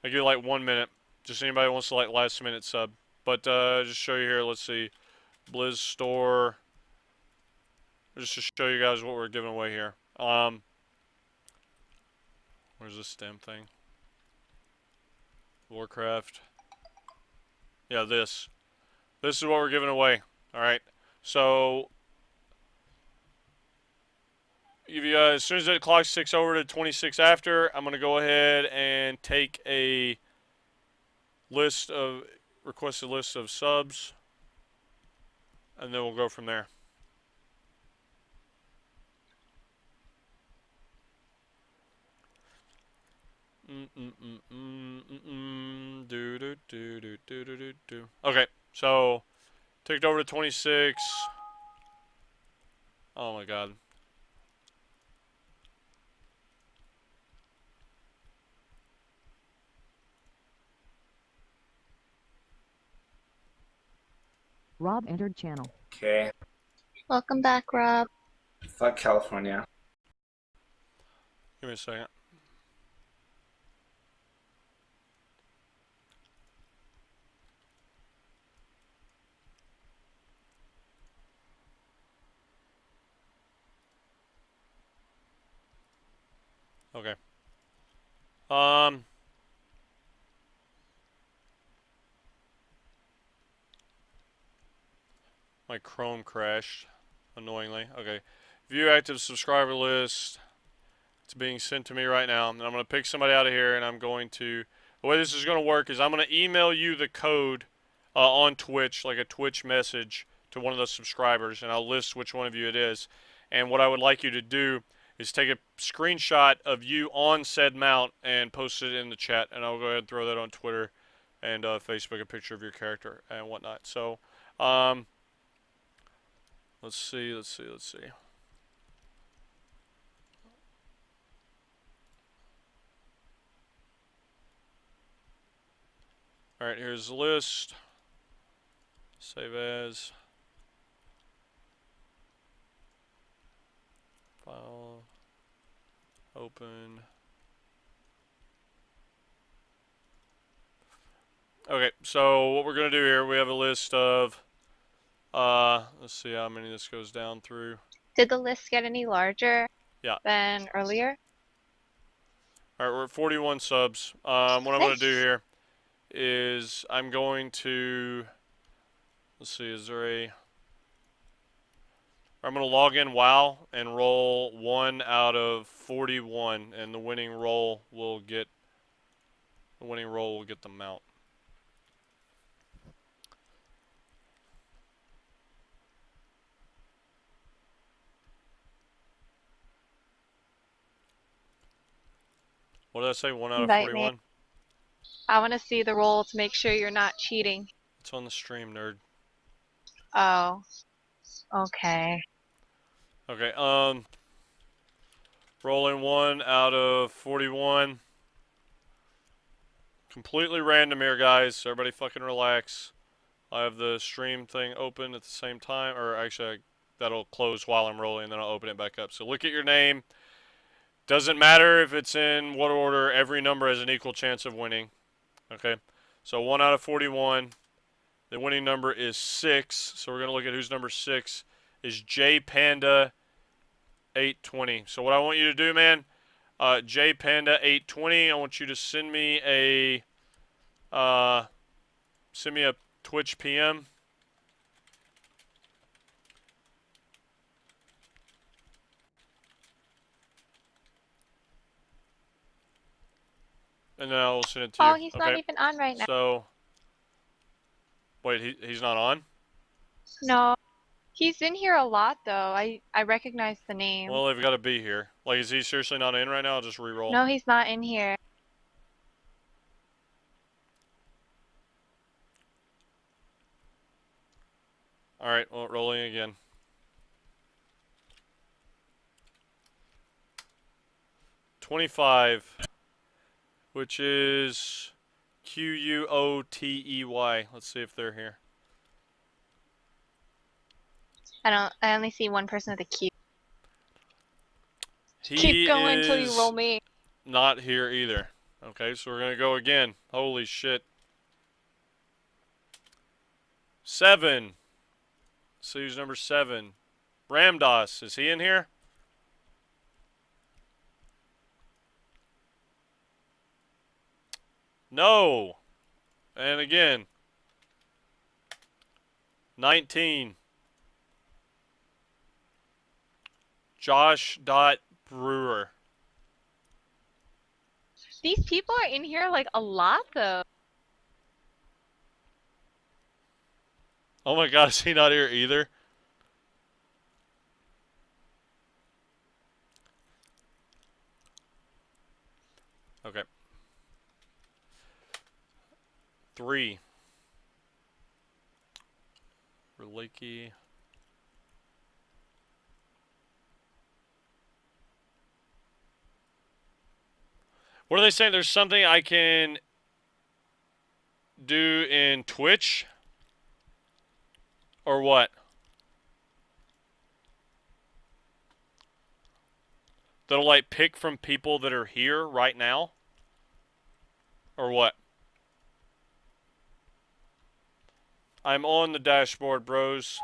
I give you like 1 minute. Just anybody wants to like last minute sub. But just show you here, let's see. Blizz Store. Just to show you guys what we're giving away here. Where's this damn thing? Warcraft. Yeah, this. This is what we're giving away. Alright. So, if you guys, as soon as the clock ticks over to 26 after, I'm going to go ahead and take a requested list of subs. And then we'll go from there. Okay, so ticked over to 26. Oh my god. Rob entered channel. Okay. Welcome back, Rob. Fuck California. Give me a second. Okay. My Chrome crashed, annoyingly. Okay. View active subscriber list. It's being sent to me right now. And I'm going to pick somebody out of here, and I'm going to... The way this is going to work is I'm going to email you the code on Twitch, like a Twitch message to one of the subscribers, and I'll list which one of you it is. And what I would like you to do is take a screenshot of you on said mount and post it in the chat, and I'll go ahead and throw that on Twitter and Facebook, a picture of your character and whatnot. So, let's see. Alright, here's the list. Save as. File. Open. Okay, so what we're going to do here, we have a list of, let's see how many this goes down through. Did the list get any larger Yeah. than earlier? Alright, we're at 41 subs. What I'm going to do here is I'm going to Let's see, is there a... I'm going to log in WoW and roll 1 out of 41, and the winning roll will get the mount. What did I say? 1 out of Invite me. 41? I want to see the roll to make sure you're not cheating. It's on the stream, nerd. Oh. Okay. Okay, rolling 1 out of 41. Completely random here, guys. So everybody fucking relax. I have the stream thing open at the same time, or actually that'll close while I'm rolling, and then I'll open it back up. So look at your name. Doesn't matter if it's in what order, every number has an equal chance of winning. Okay, so 1 out of 41. The winning number is 6, so we're going to look at who's number 6 is J Panda 820. So what I want you to do, man, J Panda 820, I want you to send me a Twitch PM. And then I'll send it to you. Oh, he's not even on right now. So, wait, he's not on? No. He's in here a lot, though. I recognize the name. Well, they've got to be here. Like, is he seriously not in right now? I'll just re-roll. No, he's not in here. Alright, well, rolling again. $25, which is Quotey. Let's see if they're here. I only see one person with a Q. He Keep going is until you roll me. not here either. Okay, so we're gonna go again. Holy shit. 7. See who's number 7. Ramdas, is he in here? No. And again. 19. Josh.Brewer. These people are in here like a lot, though. Oh my god, is he not here either? Okay. 3. Reliki. What are they saying? There's something I can do in Twitch? Or what? That'll like pick from people that are here right now? Or what? I'm on the dashboard, bros.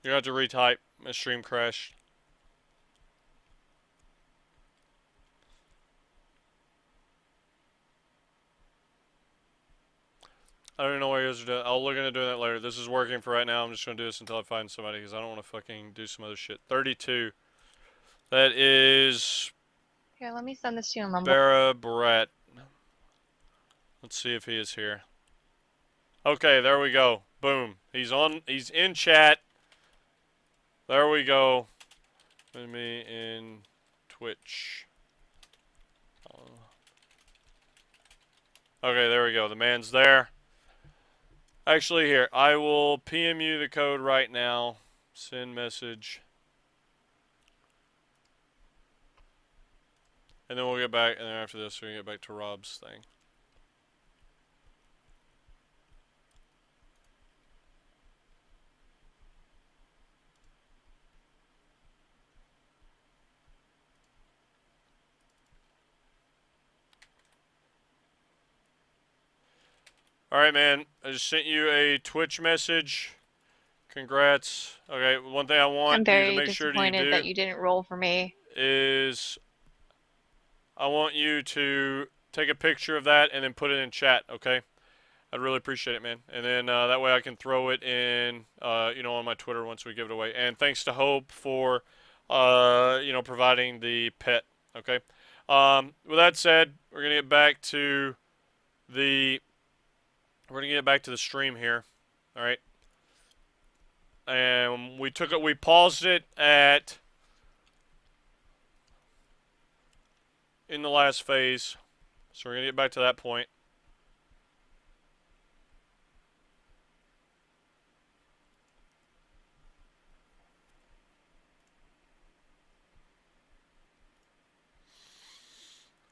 You're going to have to retype. My stream crashed. I don't know why you guys are doing. I'll look into doing that later. This is working for right now. I'm just going to do this until I find somebody because I don't want to fucking do some other shit. 32. That is Here, let me send this to you in Mumble. Barra Brett. Let's see if he is here. Okay, there we go. Boom. He's in chat. There we go. Let me in Twitch. Okay, there we go. The man's there. Actually, here, I will PM you the code right now. Send message. And then we'll get back, and then after this, we're going to get back to Rob's thing. Alright, man. I just sent you a Twitch message. Congrats. Okay, one thing I I'm want you to very make sure that you disappointed do that you didn't roll for me. is I want you to take a picture of that and then put it in chat, okay? I'd really appreciate it, man. And then that way I can throw it in, on my Twitter once we give it away. And thanks to Hope for, providing the pet, okay? With that said, we're gonna get back to the stream here, all right? And we paused it at in the last phase, so we're gonna get back to that point.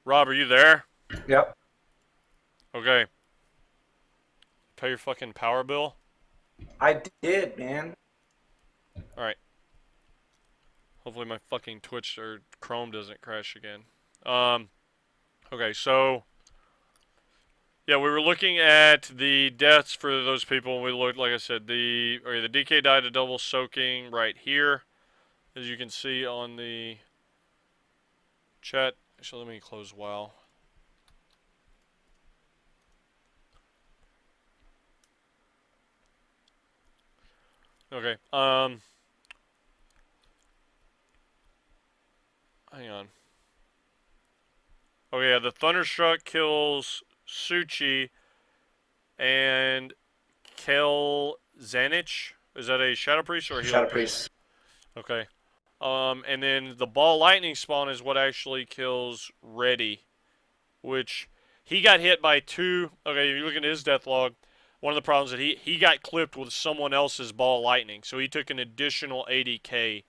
Rob, are you there? Yep. Okay. Pay your fucking power bill? I did, man. Alright. Hopefully my fucking Twitch or Chrome doesn't crash again. Okay, so yeah, we were looking at the deaths for those people. We looked, like I said, the DK died of double soaking right here, as you can see on the chat. Actually, let me close WoW. Okay, hang on. Oh yeah, the Thunderstruck kills Suchi and Kil'Jaeden. Is that a Shadow Priest or a Healing Shadow Priest. Okay. And then the Ball Lightning spawn is what actually kills Reddy, which he got hit by two. Okay, if you look at his death log, one of the problems that he got clipped with someone else's Ball Lightning, so he took an additional 80k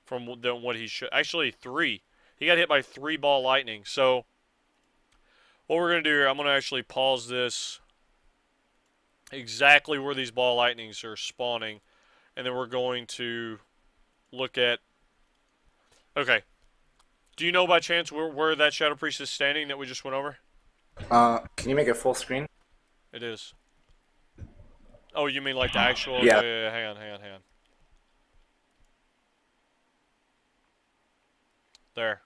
from what he should. Actually, 3. He got hit by 3 Ball Lightning. So what we're gonna do here, I'm gonna actually pause this exactly where these Ball Lightnings are spawning, and then we're going to look at. Okay. Do you know by chance where that Shadow Priest is standing that we just went over? Can you make it full screen? It is. Oh, you mean like the actual? Yeah. Yeah. Hang on. There.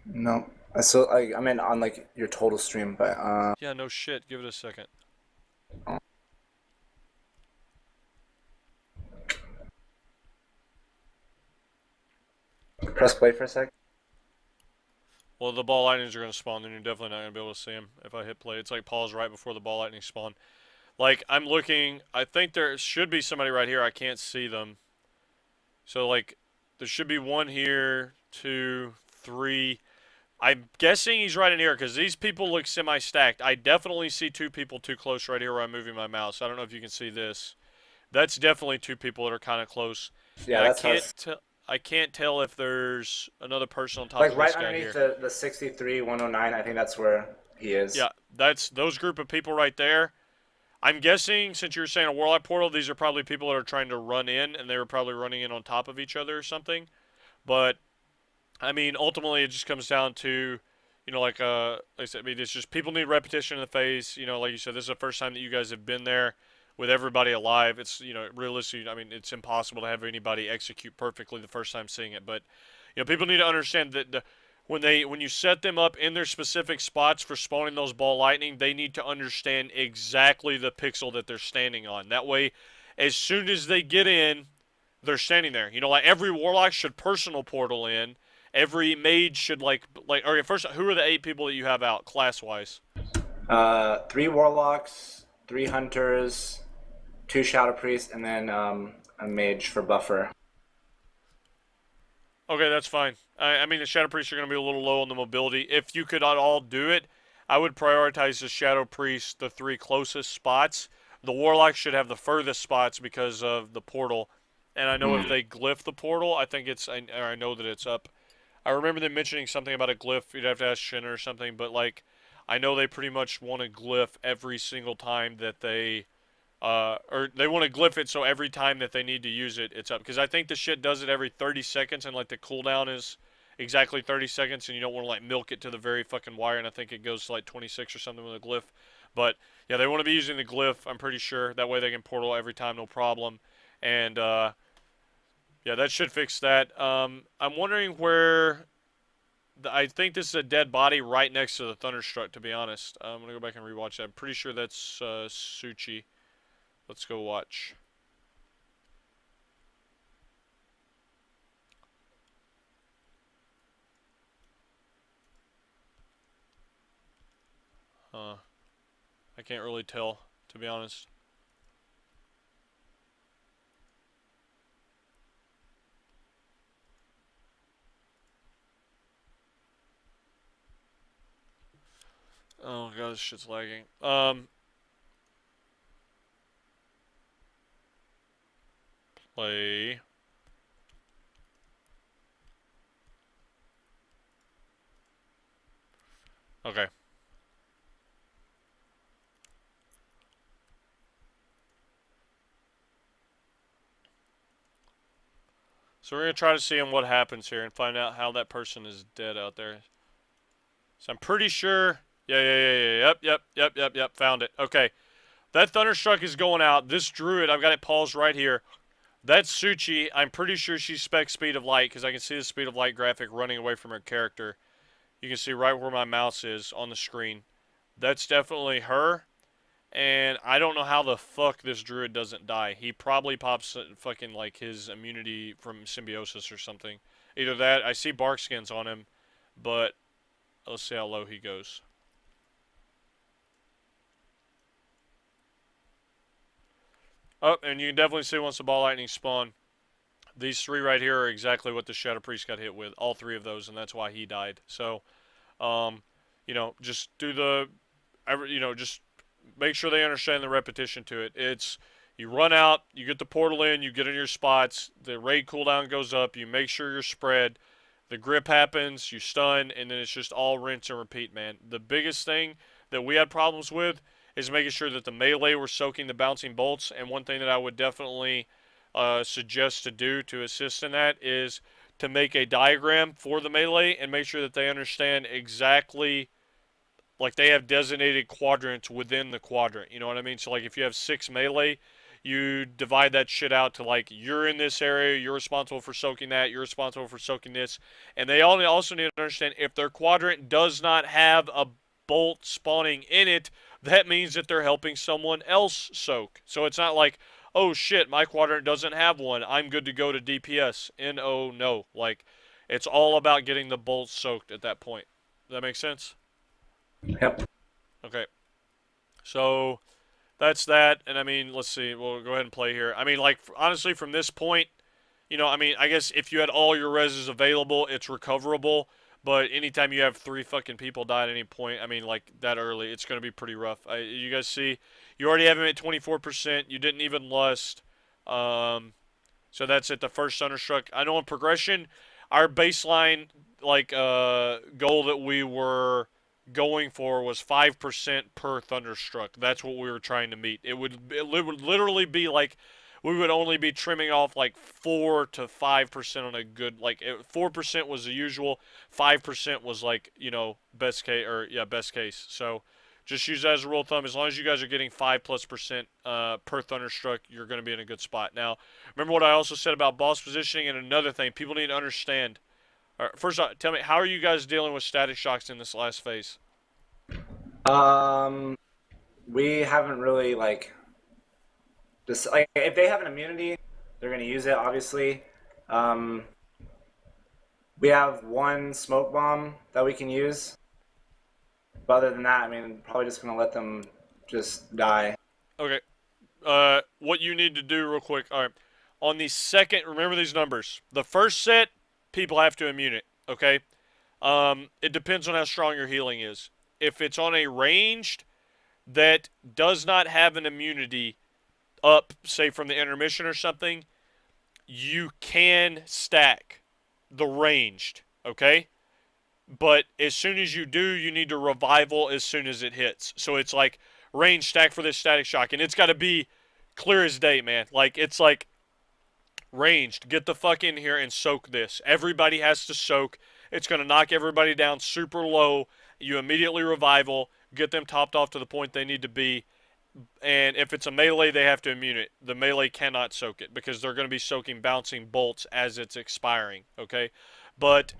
No. I meant on like your total stream, but Yeah, no shit. Give it a second. press play for a sec. Well, the Ball Lightnings are going to spawn, then you're definitely not going to be able to see them if I hit play. It's like pause right before the Ball Lightning spawn. Like, I'm looking. I think there should be somebody right here. I can't see them. So, like, there should be 1 here, 2, 3. I'm guessing he's right in here because these people look semi-stacked. I definitely see 2 people too close right here where I'm moving my mouse. I don't know if you can see this. That's definitely 2 people that are kind of close. Yeah, and that's I can't tell if there's another person on top like of right this guy underneath here. the 63 109. I think that's where he is. Yeah, that's those group of people right there. I'm guessing, since you're saying a Warlock portal, these are probably people that are trying to run in, and they were probably running in on top of each other or something. But, I mean, ultimately it just comes down to, like I said, I mean, it's just people need repetition in the phase. Like you said, this is the first time that you guys have been there with everybody alive. It's, realistically, I mean, it's impossible to have anybody execute perfectly the first time seeing it. But, people need to understand that when you set them up in their specific spots for spawning those Ball Lightning, they need to understand exactly the pixel that they're standing on. That way, as soon as they get in, they're standing there. Like every Warlock should personal portal in. Every mage should okay, first, who are the 8 people that you have out class-wise? 3 Warlocks, 3 Hunters, 2 Shadow Priests, and then a Mage for buffer. Okay, that's fine. I mean, the Shadow Priests are going to be a little low on the mobility. If you could all do it, I would prioritize the Shadow Priests, the 3 closest spots. The Warlock should have the furthest spots because of the portal. And I know if they glyph the portal, I know that it's up. I remember them mentioning something about a glyph. You'd have to ask Shin or something. But, I know they pretty much want to glyph every single time that they... or they want to glyph it so every time that they need to use it, it's up. Because I think the shit does it every 30 seconds, and, the cooldown is exactly 30 seconds, and you don't want to, milk it to the very fucking wire, and I think it goes to, 26 or something with a glyph. But yeah, they want to be using the glyph, I'm pretty sure. That way they can portal every time, no problem. And yeah, that should fix that. I'm wondering where... I think this is a dead body right next to the Thunderstruck, to be honest. I'm going to go back and rewatch that. I'm pretty sure that's Suchi. Let's go watch. I can't really tell, to be honest. Oh god, this shit's lagging. Play. Okay. So we're going to try to see what happens here and find out how that person is dead out there. So I'm pretty sure... Yeah. Yep. Found it. Okay. That Thunderstruck is going out. This Druid, I've got it paused right here. That's Suchi. I'm pretty sure she's spec speed of light because I can see the speed of light graphic running away from her character. You can see right where my mouse is on the screen. That's definitely her. And I don't know how the fuck this Druid doesn't die. He probably pops fucking like his immunity from symbiosis or something. Either that, I see bark skins on him, but let's see how low he goes. Oh, and you can definitely see once the ball lightning spawn, these three right here are exactly what the Shadow Priest got hit with. All three of those, and that's why he died. So, you know, just do the, you know, just make sure they understand the repetition to it. It's, you run out, you get the portal in, you get in your spots, the raid cooldown goes up, you make sure you're spread, the grip happens, you stun, and then it's just all rinse and repeat, man. The biggest thing that we had problems with is making sure that the melee were soaking the bouncing bolts, and one thing that I would definitely suggest to do to assist in that is to make a diagram for the melee and make sure that they understand exactly, like they have designated quadrants within the quadrant, you know what I mean? So like if you have 6 melee, you divide that shit out to like, you're in this area, you're responsible for soaking that, you're responsible for soaking this, and they also need to understand if their quadrant does not have a bolt spawning in it, that means that they're helping someone else soak. So it's not like, oh shit, my quadrant doesn't have one, I'm good to go to DPS. No. Like, it's all about getting the bolts soaked at that point. Does that make sense? Yep. Okay. So, that's that. And I mean, let's see, we'll go ahead and play here. I mean, like, honestly, from this point, you know, I mean, I guess if you had all your reses available, it's recoverable. But anytime you have 3 fucking people die at any point, I mean, like, that early, it's going to be pretty rough. You guys see, you already have him at 24%. You didn't even lust. So that's at the first Thunderstruck. I know in progression, our baseline, like, goal that we were going for was 5% per Thunderstruck. That's what we were trying to meet. It would literally be like, we would only be trimming off like 4 to 5% on a good, like 4% was the usual, 5% was like, you know, best case, or yeah, best case. So just use that as a rule of thumb. As long as you guys are getting 5+% per Thunderstruck, you're going to be in a good spot. Now, remember what I also said about boss positioning, and another thing people need to understand. All right, first off, tell me, how are you guys dealing with static shocks in this last phase? We haven't really like. Just like if they have an immunity, they're going to use it. Obviously, we have 1 smoke bomb that we can use. But other than that, I mean, probably just going to let them just die. Okay. What you need to do real quick. All right. On the second, remember these numbers. The first set, people have to immune it. Okay. It depends on how strong your healing is. If it's on a ranged that does not have an immunity up, say from the intermission or something, you can stack the ranged, okay? But as soon as you do, you need to revival as soon as it hits. So it's like range stack for this static shock, and it's got to be clear as day, man. Like, it's like ranged, get the fuck in here and soak this. Everybody has to soak. It's going to knock everybody down super low. You immediately revival. get them topped off to the point they need to be. And if it's a melee, they have to immune it. The melee cannot soak it because they're going to be soaking bouncing bolts as it's expiring. Okay, but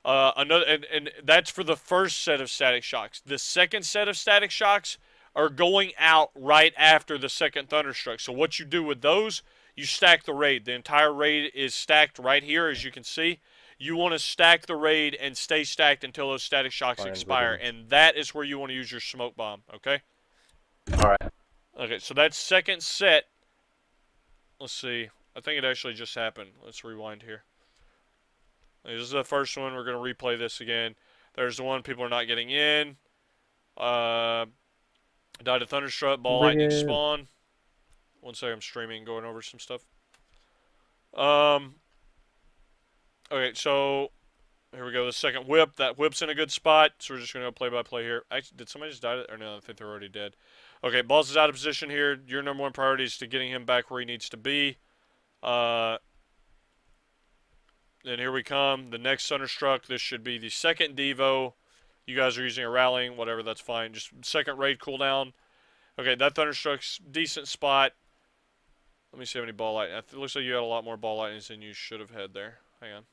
another and that's for the first set of static shocks. The second set of static shocks are going out right after the second thunderstruck. So what you do with those, you stack the raid. The entire raid is stacked right here, as you can see. You want to stack the raid and stay stacked until those static shocks expire, and that is where you want to use your smoke bomb. Okay. All right. Okay, so that second set, let's see, I think it actually just happened. Let's rewind here. This is the first one. We're going to replay this again. There's the one people are not getting in. Died a thunderstruck, ball lightning spawn. 1 second, I'm streaming, going over some stuff. Okay, so here we go. The second whip. That whip's in a good spot, so we're just going to go play by play here. Actually, did somebody just die? Or no, I think they're already dead. Okay, Balls is out of position here. Your number one priority is to getting him back where he needs to be. Then here we come. The next Thunderstruck. This should be the second Devo. You guys are using a rallying, whatever, that's fine. Just second raid cooldown. Okay, that Thunderstruck's decent spot. Let me see how many ball lightning. It looks like you had a lot more ball lightnings than you should have had there. Hang on.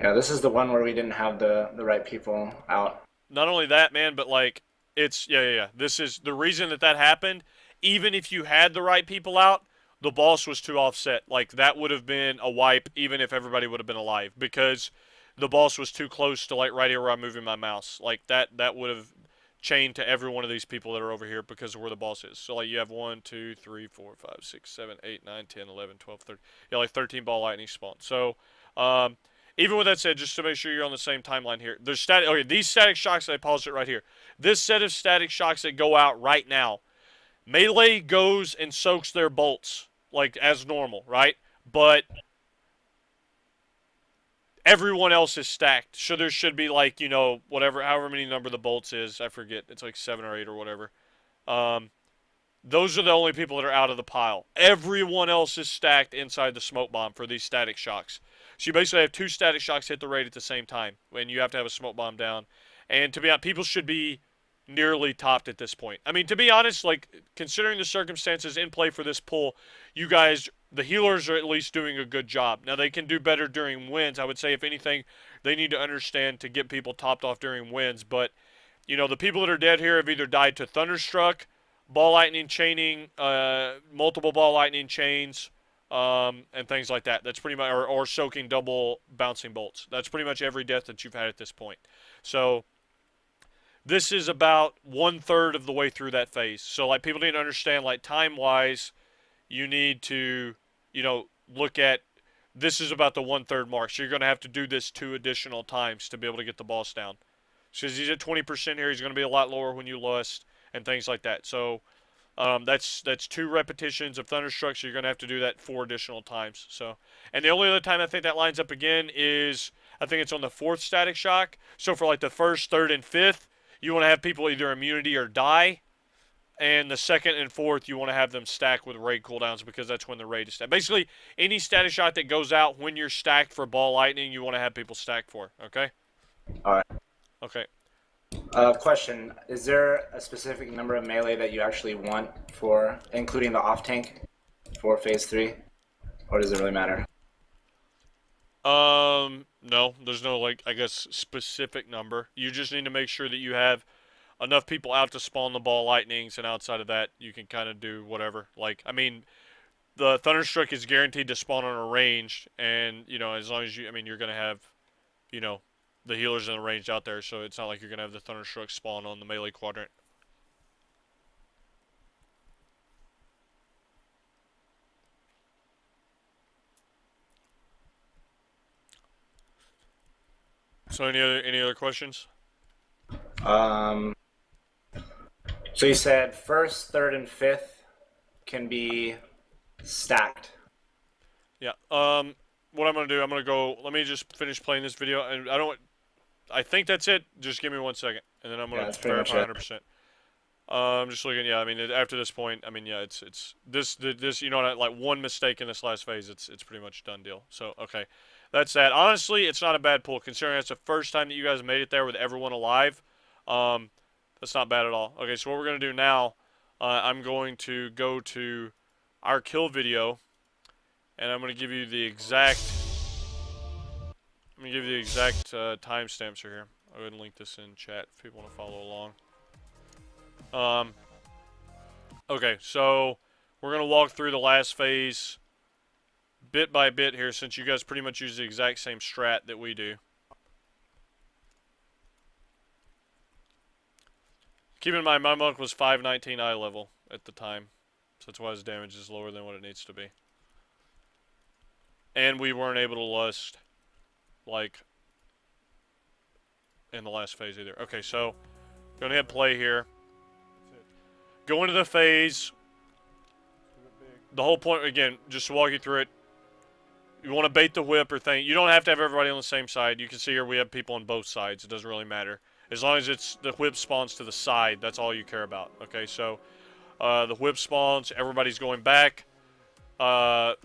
Yeah, this is the one where we didn't have the right people out. Not only that, man, but like, it's, yeah. This is, the reason that happened, even if you had the right people out, the boss was too offset. Like, that would have been a wipe, even if everybody would have been alive, because the boss was too close to, like, right here where I'm moving my mouse. Like, that would have chained to every one of these people that are over here because of where the boss is. So, like, you have 1, 2, 3, 4, 5, 6, 7, 8, 9, 10, 11, 12, 13. Yeah, like 13 ball lightning spawn. So, even with that said, just to make sure you're on the same timeline here, there's static. Okay, these static shocks, I paused it right here. This set of static shocks that go out right now, melee goes and soaks their bolts like as normal, right? But everyone else is stacked, so there should be like, you know, whatever, however many number the bolts is, I forget. It's like 7 or 8 or whatever. Those are the only people that are out of the pile. Everyone else is stacked inside the smoke bomb for these static shocks. So you basically have 2 static shocks hit the raid at the same time when you have to have a smoke bomb down. And to be honest, people should be nearly topped at this point. I mean, to be honest, like, considering the circumstances in play for this pull, you guys, the healers are at least doing a good job. Now, they can do better during wins. I would say, if anything, they need to understand to get people topped off during wins. But, you know, the people that are dead here have either died to Thunderstruck, ball lightning chaining, multiple ball lightning chains, and things like that. That's pretty much, or soaking double bouncing bolts. That's pretty much every death that you've had at this point. So this is about 1/3 of the way through that phase. So like, people need to understand, like, time-wise, you need to, you know, look at, this is about the 1/3 mark. So you're going to have to do this 2 additional times to be able to get the boss down. So he's at 20% here. He's going to be a lot lower when you lust and things like that. So that's 2 repetitions of Thunderstruck, so you're going to have to do that 4 additional times. So, and the only other time I think that lines up again is, I think it's on the 4th static shock. So for like the 1st, 3rd, and 5th, you want to have people either immunity or die. And the 2nd and 4th, you want to have them stack with raid cooldowns, because that's when the raid is stacked. Basically, any static shot that goes out when you're stacked for ball lightning, you want to have people stacked for, okay? All right. Okay. Question: is there a specific number of melee that you actually want for, including the off tank, for phase 3, or does it really matter? No, there's no, like, I guess, specific number. You just need to make sure that you have enough people out to spawn the ball lightnings, and outside of that, you can kind of do whatever. Like, I mean, the Thunderstruck is guaranteed to spawn on a range, and, you know, as long as you, I mean, you're going to have, you know, the healers in the range out there, so it's not like you're going to have the Thunderstruck spawn on the melee quadrant. So any other questions? So you said 1st, 3rd, and 5th can be stacked. Yeah. What I'm going to do, I'm going to go, let me just finish playing this video, and I think that's it. Just give me 1 second, and then I'm going to verify 100%. I'm just looking, yeah, I mean, after this point, I mean, yeah, it's this, you know, like, one mistake in this last phase, it's pretty much done deal. So, okay. that's that. Honestly, it's not a bad pull considering it's the first time that you guys made it there with everyone alive. That's not bad at all. Okay, so what we're gonna do now, I'm going to go to our kill video, and I'm gonna give you the exact. I'm gonna give you the exact timestamps here. I'll go ahead and link this in chat if people want to follow along. Okay, so we're gonna walk through the last phase bit by bit here, since you guys pretty much use the exact same strat that we do. Keep in mind, my monk was 519 eye level at the time, so that's why his damage is lower than what it needs to be. And we weren't able to lust, like, in the last phase either. Okay, so, go ahead and play here. Go into the phase. The whole point, again, just to walk you through it, you want to bait the whip or thing. You don't have to have everybody on the same side. You can see here we have people on both sides. It doesn't really matter. As long as it's the whip spawns to the side, that's all you care about. Okay, so the whip spawns, everybody's going back. The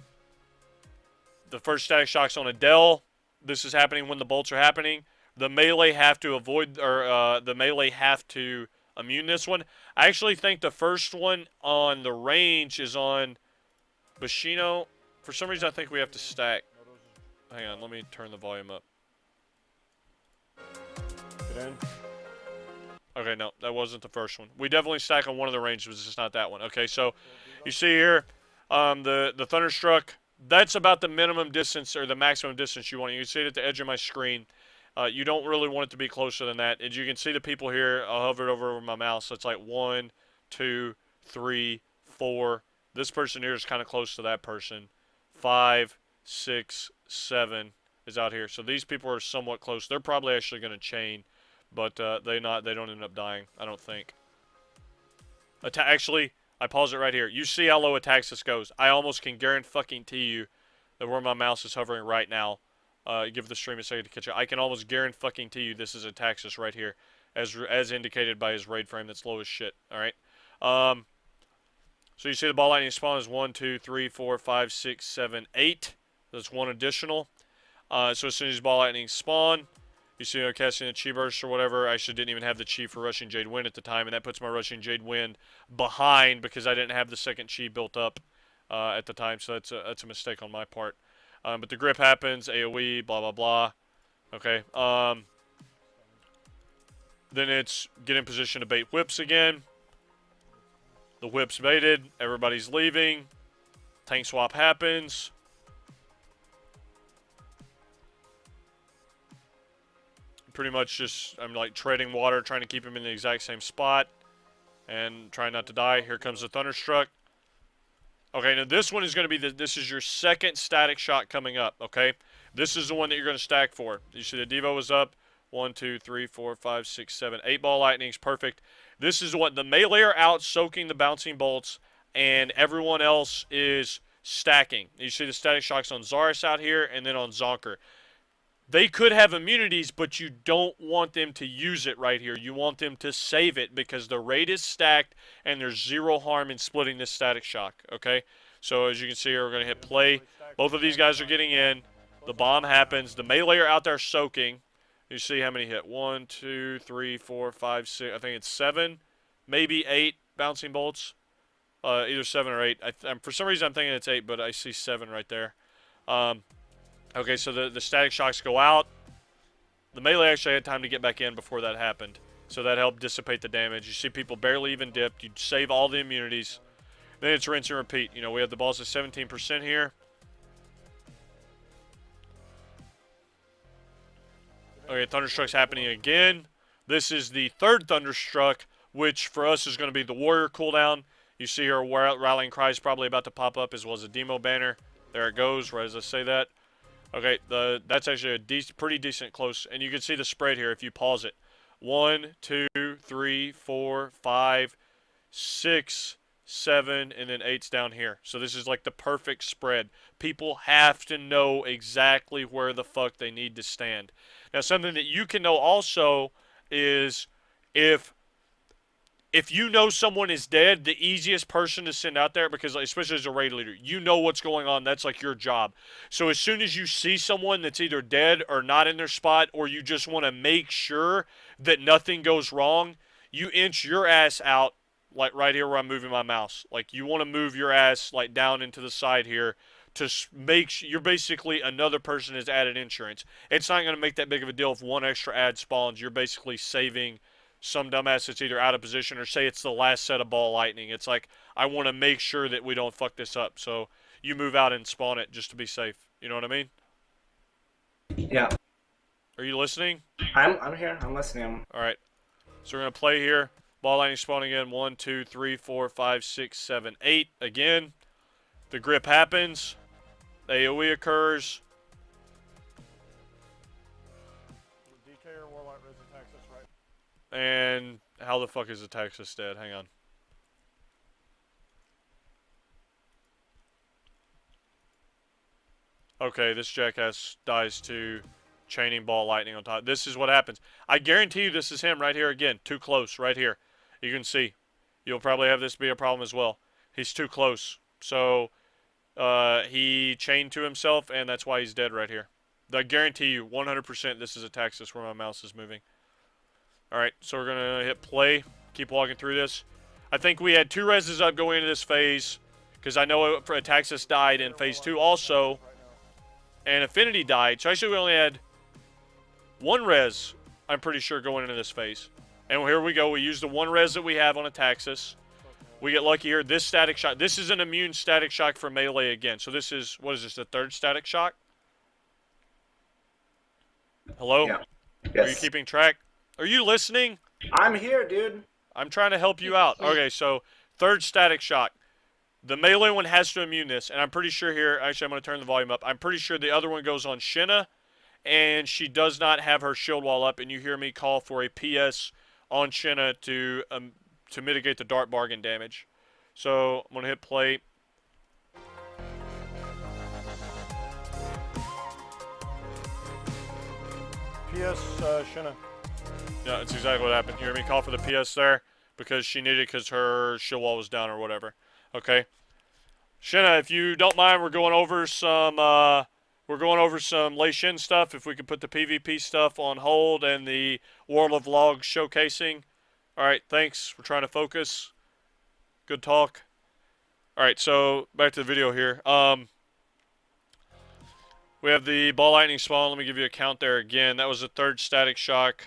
first static shock's on Adele. This is happening when the bolts are happening. The melee have to avoid, or the melee have to immune this one. I actually think the first one on the range is on Bashino. For some reason, I think we have to stack. Hang on, let me turn the volume up. Get in. Okay, no, that wasn't the first one. We definitely stack on one of the ranges, but it's just not that one. Okay, so you see here, the Thunderstruck, that's about the minimum distance or the maximum distance you want. You can see it at the edge of my screen. You don't really want it to be closer than that. As you can see the people here, I'll hover it over my mouse. So it's like 1, 2, 3, 4. This person here is kind of close to that person. 5, 6, 7 is out here. So these people are somewhat close. They're probably actually going to chain, but they don't end up dying, I don't think. Actually, I pause it right here. You see how low Ataxis goes. I almost can guarantee you that where my mouse is hovering right now. Give the stream a second to catch up. I can almost guarantee you this is Ataxis right here, as indicated by his raid frame that's low as shit. All right. So you see the ball lightning spawn is 1, 2, 3, 4, 5, 6, 7, 8. That's one additional. So as soon as ball lightning spawn, you see I'm casting a chi burst or whatever. I actually didn't even have the chi for Rushing Jade Wind at the time, and that puts my Rushing Jade Wind behind because I didn't have the second chi built up at the time. So that's a mistake on my part. But the grip happens, AoE, blah blah blah. Okay. Then it's get in position to bait whips again. The whip's baited. Everybody's leaving. Tank swap happens. Pretty much just, I'm like treading water, trying to keep him in the exact same spot. And trying not to die. Here comes the Thunderstruck. Okay, now this one is going to be, this is your second static shot coming up, okay? This is the one that you're going to stack for. You see the Devo was up. 1, 2, 3, 4, 5, 6, 7, 8 ball lightnings, perfect. This is what the melee are out soaking the bouncing bolts, and everyone else is stacking. You see the static shocks on Zarus out here, and then on Zonker. They could have immunities, but you don't want them to use it right here. You want them to save it because the raid is stacked, and there's zero harm in splitting this static shock, okay? So as you can see here, we're going to hit play. Both of these guys are getting in. The bomb happens. The melee are out there soaking. You see how many hit? 1, 2, 3, 4, 5, 6. I think it's 7, maybe 8 bouncing bolts. Either 7 or 8. For some reason, I'm thinking it's 8, but I see 7 right there. Okay, so the static shocks go out. The melee actually had time to get back in before that happened. So that helped dissipate the damage. You see people barely even dipped. You save all the immunities. Then it's rinse and repeat. You know, we have the balls at 17% here. Okay, Thunderstruck's happening again. This is the third Thunderstruck, which for us is going to be the Warrior cooldown. You see here, Rallying Cry is probably about to pop up, as well as a Demo banner. There it goes, right as I say that. Okay, that's actually a pretty decent close. And you can see the spread here if you pause it. 1, 2, 3, 4, 5, 6, 7, and then 8's down here. So this is like the perfect spread. People have to know exactly where the fuck they need to stand. Now, something that you can know also is if if you know someone is dead, the easiest person to send out there, because especially as a raid leader, you know what's going on. That's like your job. So as soon as you see someone that's either dead or not in their spot, or you just want to make sure that nothing goes wrong, you inch your ass out, like right here where I'm moving my mouse. Like you want to move your ass like down into the side here to make sure you're basically another person has added insurance. It's not going to make that big of a deal if one extra ad spawns. You're basically saving some dumbass that's either out of position, or say it's the last set of ball lightning. It's like, I want to make sure that we don't fuck this up. So you move out and spawn it just to be safe. You know what I mean? Yeah. Are you listening? I'm here. I'm listening. All right. So we're going to play here. Ball lightning spawning in. 1, 2, 3, 4, 5, 6, 7, 8. Again, the grip happens. The AoE occurs. DK or Warlock Riz attacks us, right? And how the fuck is the Texas dead? Hang on. Okay, this jackass dies to chaining ball lightning on top. This is what happens. I guarantee you this is him right here again. Too close right here. You can see. You'll probably have this be a problem as well. He's too close. So he chained to himself, and that's why he's dead right here. I guarantee you 100% this is a Texas where my mouse is moving. Alright, so we're going to hit play. Keep walking through this. I think we had 2 reses up going into this phase, because I know Texas died in phase 2 also, and Affinity died. So actually we only had 1 res, I'm pretty sure, going into this phase. And here we go. We use the 1 res that we have on a Taxus. We get lucky here. This static shock. This is an immune static shock for melee again. So this is, what is this, the 3rd static shock? Hello? Yeah. Are you Yes. keeping track? Are you listening? I'm here, dude. I'm trying to help you out. Okay, so 3rd static shock. The melee one has to immune this, and I'm pretty sure here, actually I'm going to turn the volume up. I'm pretty sure the other one goes on Shinna, and she does not have her shield wall up, and you hear me call for a PS on Shinna to mitigate the dart bargain damage. So I'm going to hit play. PS Shinna. Yeah, that's exactly what happened. You hear me call for the PS there? Because she needed it because her shield wall was down or whatever. Okay. Shinna, if you don't mind, we're going over some Lei Shen stuff. If we could put the PvP stuff on hold and the World of Logs showcasing. Alright, thanks. We're trying to focus. Good talk. Alright, so back to the video here. We have the ball lightning spawn. Let me give you a count there again. That was the 3rd static shock.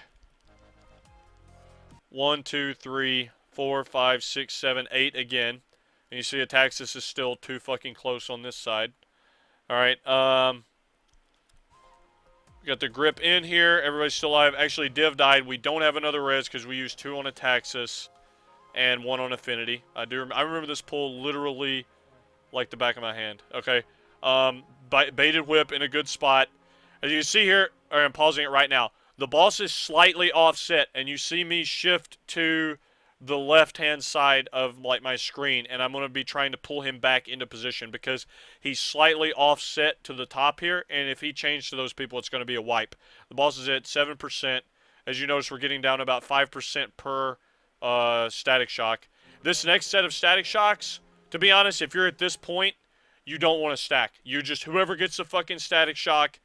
1, 2, 3, 4, 5, 6, 7, 8 again. And you see Ataxis is still too fucking close on this side. Alright, we got the grip in here. Everybody's still alive. Actually, Div died. We don't have another res because we used 2 on Ataxis and 1 on Affinity. I remember this pull literally like the back of my hand. Okay. Baited whip in a good spot. As you can see here, or I'm pausing it right now. The boss is slightly offset, and you see me shift to the left-hand side of like my screen, and I'm going to be trying to pull him back into position because he's slightly offset to the top here, and if he changed to those people, it's going to be a wipe. The boss is at 7%. As you notice, we're getting down to about 5% per static shock. This next set of static shocks, to be honest, if you're at this point, you don't want to stack. You just, whoever gets the fucking static shock,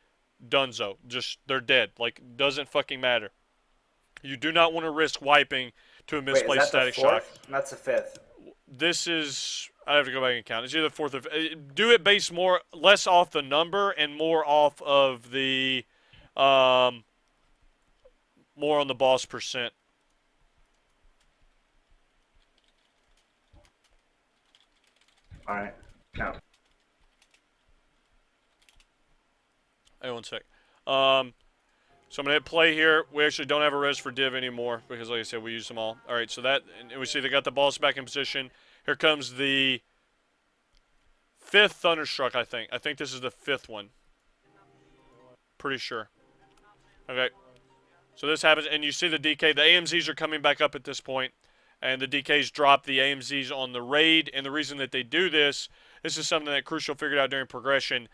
dunzo. Just, they're dead. Like, doesn't fucking matter. You do not want to risk wiping to a misplaced static shock. That's the 5th. This is, I have to go back and count. It's either 4th or do it based less off the number and more off of the, more on the boss percent. Alright, count. Hey, one sec. So I'm going to hit play here. We actually don't have a res for div anymore because, like I said, we used them all. All right, so that, and we see they got the balls back in position. Here comes the 5th Thunderstruck, I think. I think this is the 5th one. Pretty sure. Okay. So this happens, and you see the DK. The AMZs are coming back up at this point, and the DKs drop the AMZs on the raid. And the reason that they do this is something that Crucial figured out during progression.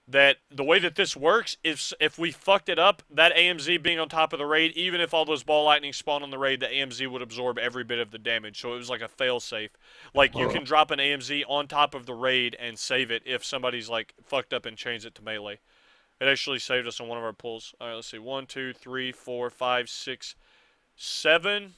that the way that this works is if we fucked it up, that AMZ being on top of the raid, even if all those ball lightning spawn on the raid, the AMZ would absorb every bit of the damage. So it was like a fail safe. Like you can drop an AMZ on top of the raid and save it if somebody's like fucked up and changed it to melee. It actually saved us on one of our pulls. All right, let's see. 1, 2, 3, 4, 5, 6, 7.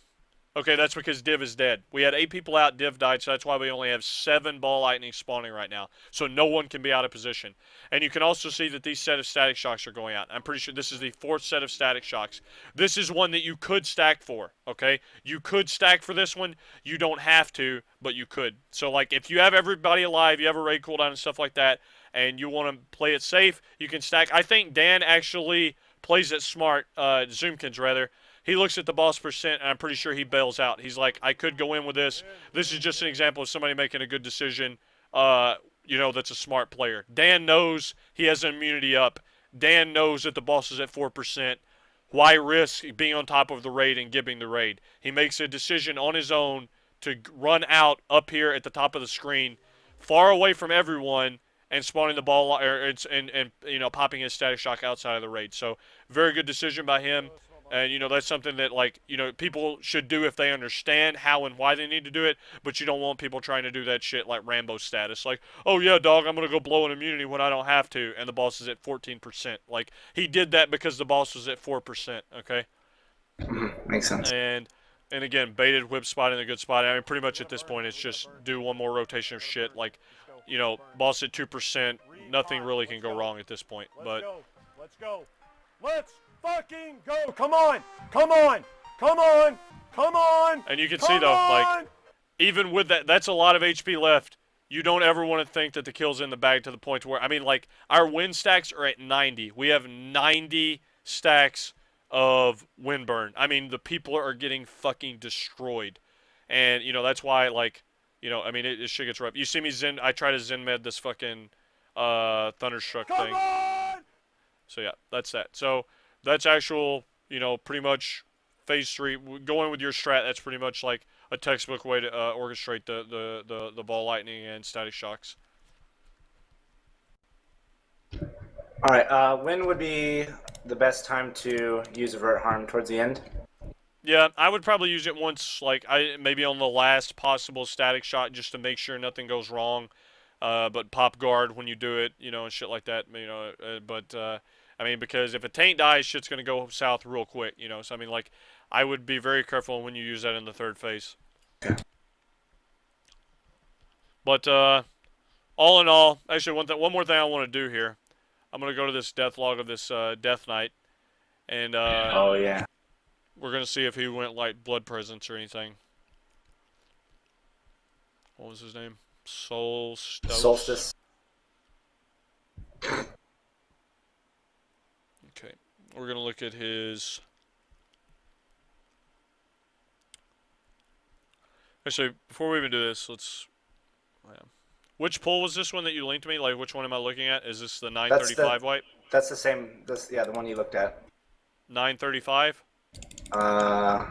Okay, that's because Div is dead. We had 8 people out, Div died, so that's why we only have 7 ball lightning spawning right now. So no one can be out of position. And you can also see that these set of static shocks are going out. I'm pretty sure this is the 4th set of static shocks. This is one that you could stack for, okay? You could stack for this one. You don't have to, but you could. So, like, if you have everybody alive, you have a raid cooldown and stuff like that, and you want to play it safe, you can stack. I think Dan actually plays it smart, Zoomkins rather. He looks at the boss percent, and I'm pretty sure he bails out. He's like, I could go in with this. This is just an example of somebody making a good decision, that's a smart player. Dan knows he has an immunity up. Dan knows that the boss is at 4%. Why risk being on top of the raid and giving the raid? He makes a decision on his own to run out up here at the top of the screen, far away from everyone, and spawning the ball, and popping his static shock outside of the raid. So, very good decision by him. And, that's something that, like, people should do if they understand how and why they need to do it, but you don't want people trying to do that shit like Rambo status. Like, oh, yeah, dog, I'm going to go blow an immunity when I don't have to, and the boss is at 14%. Like, he did that because the boss was at 4%, okay? Makes sense. And again, baited, whip spotting, a good spot. I mean, pretty much at this point, it's just do one more rotation of shit. Like, boss at 2%, nothing really can go wrong at this point. But Let's go. Let's fucking go. Come on. Come on. Come on. Come on. And you can see, though, like, even with that, that's a lot of HP left. You don't ever want to think that the kill's in the bag to the point where, I mean, like, our win stacks are at 90. We have 90 stacks of win burn. I mean, the people are getting fucking destroyed. And, that's why, like, I mean, it shit gets rough. You see me I try to Zen med this fucking Thunderstruck thing. On! So, yeah, that's that. So, that's actual, pretty much phase 3. Going with your strat, that's pretty much like a textbook way to orchestrate the ball lightning and static shocks. All right, when would be the best time to use Avert Harm? Towards the end? Yeah, I would probably use it once, like, maybe on the last possible static shot just to make sure nothing goes wrong. But pop guard when you do it, and shit like that, I mean, because if a tank dies, shit's going to go south real quick, So, I mean, like, I would be very careful when you use that in the 3rd phase. Okay. But, all in all, actually, one more thing I want to do here. I'm going to go to this death log of this Death Knight. And, oh, yeah. We're going to see if he went, like, blood presence or anything. What was his name? Solstice. Okay. We're going to look at his... Actually, before we even do this, let's... Which pull was this one that you linked to me? Like, which one am I looking at? Is this the 935 wipe? That's the same. Yeah, the one you looked at. 935? I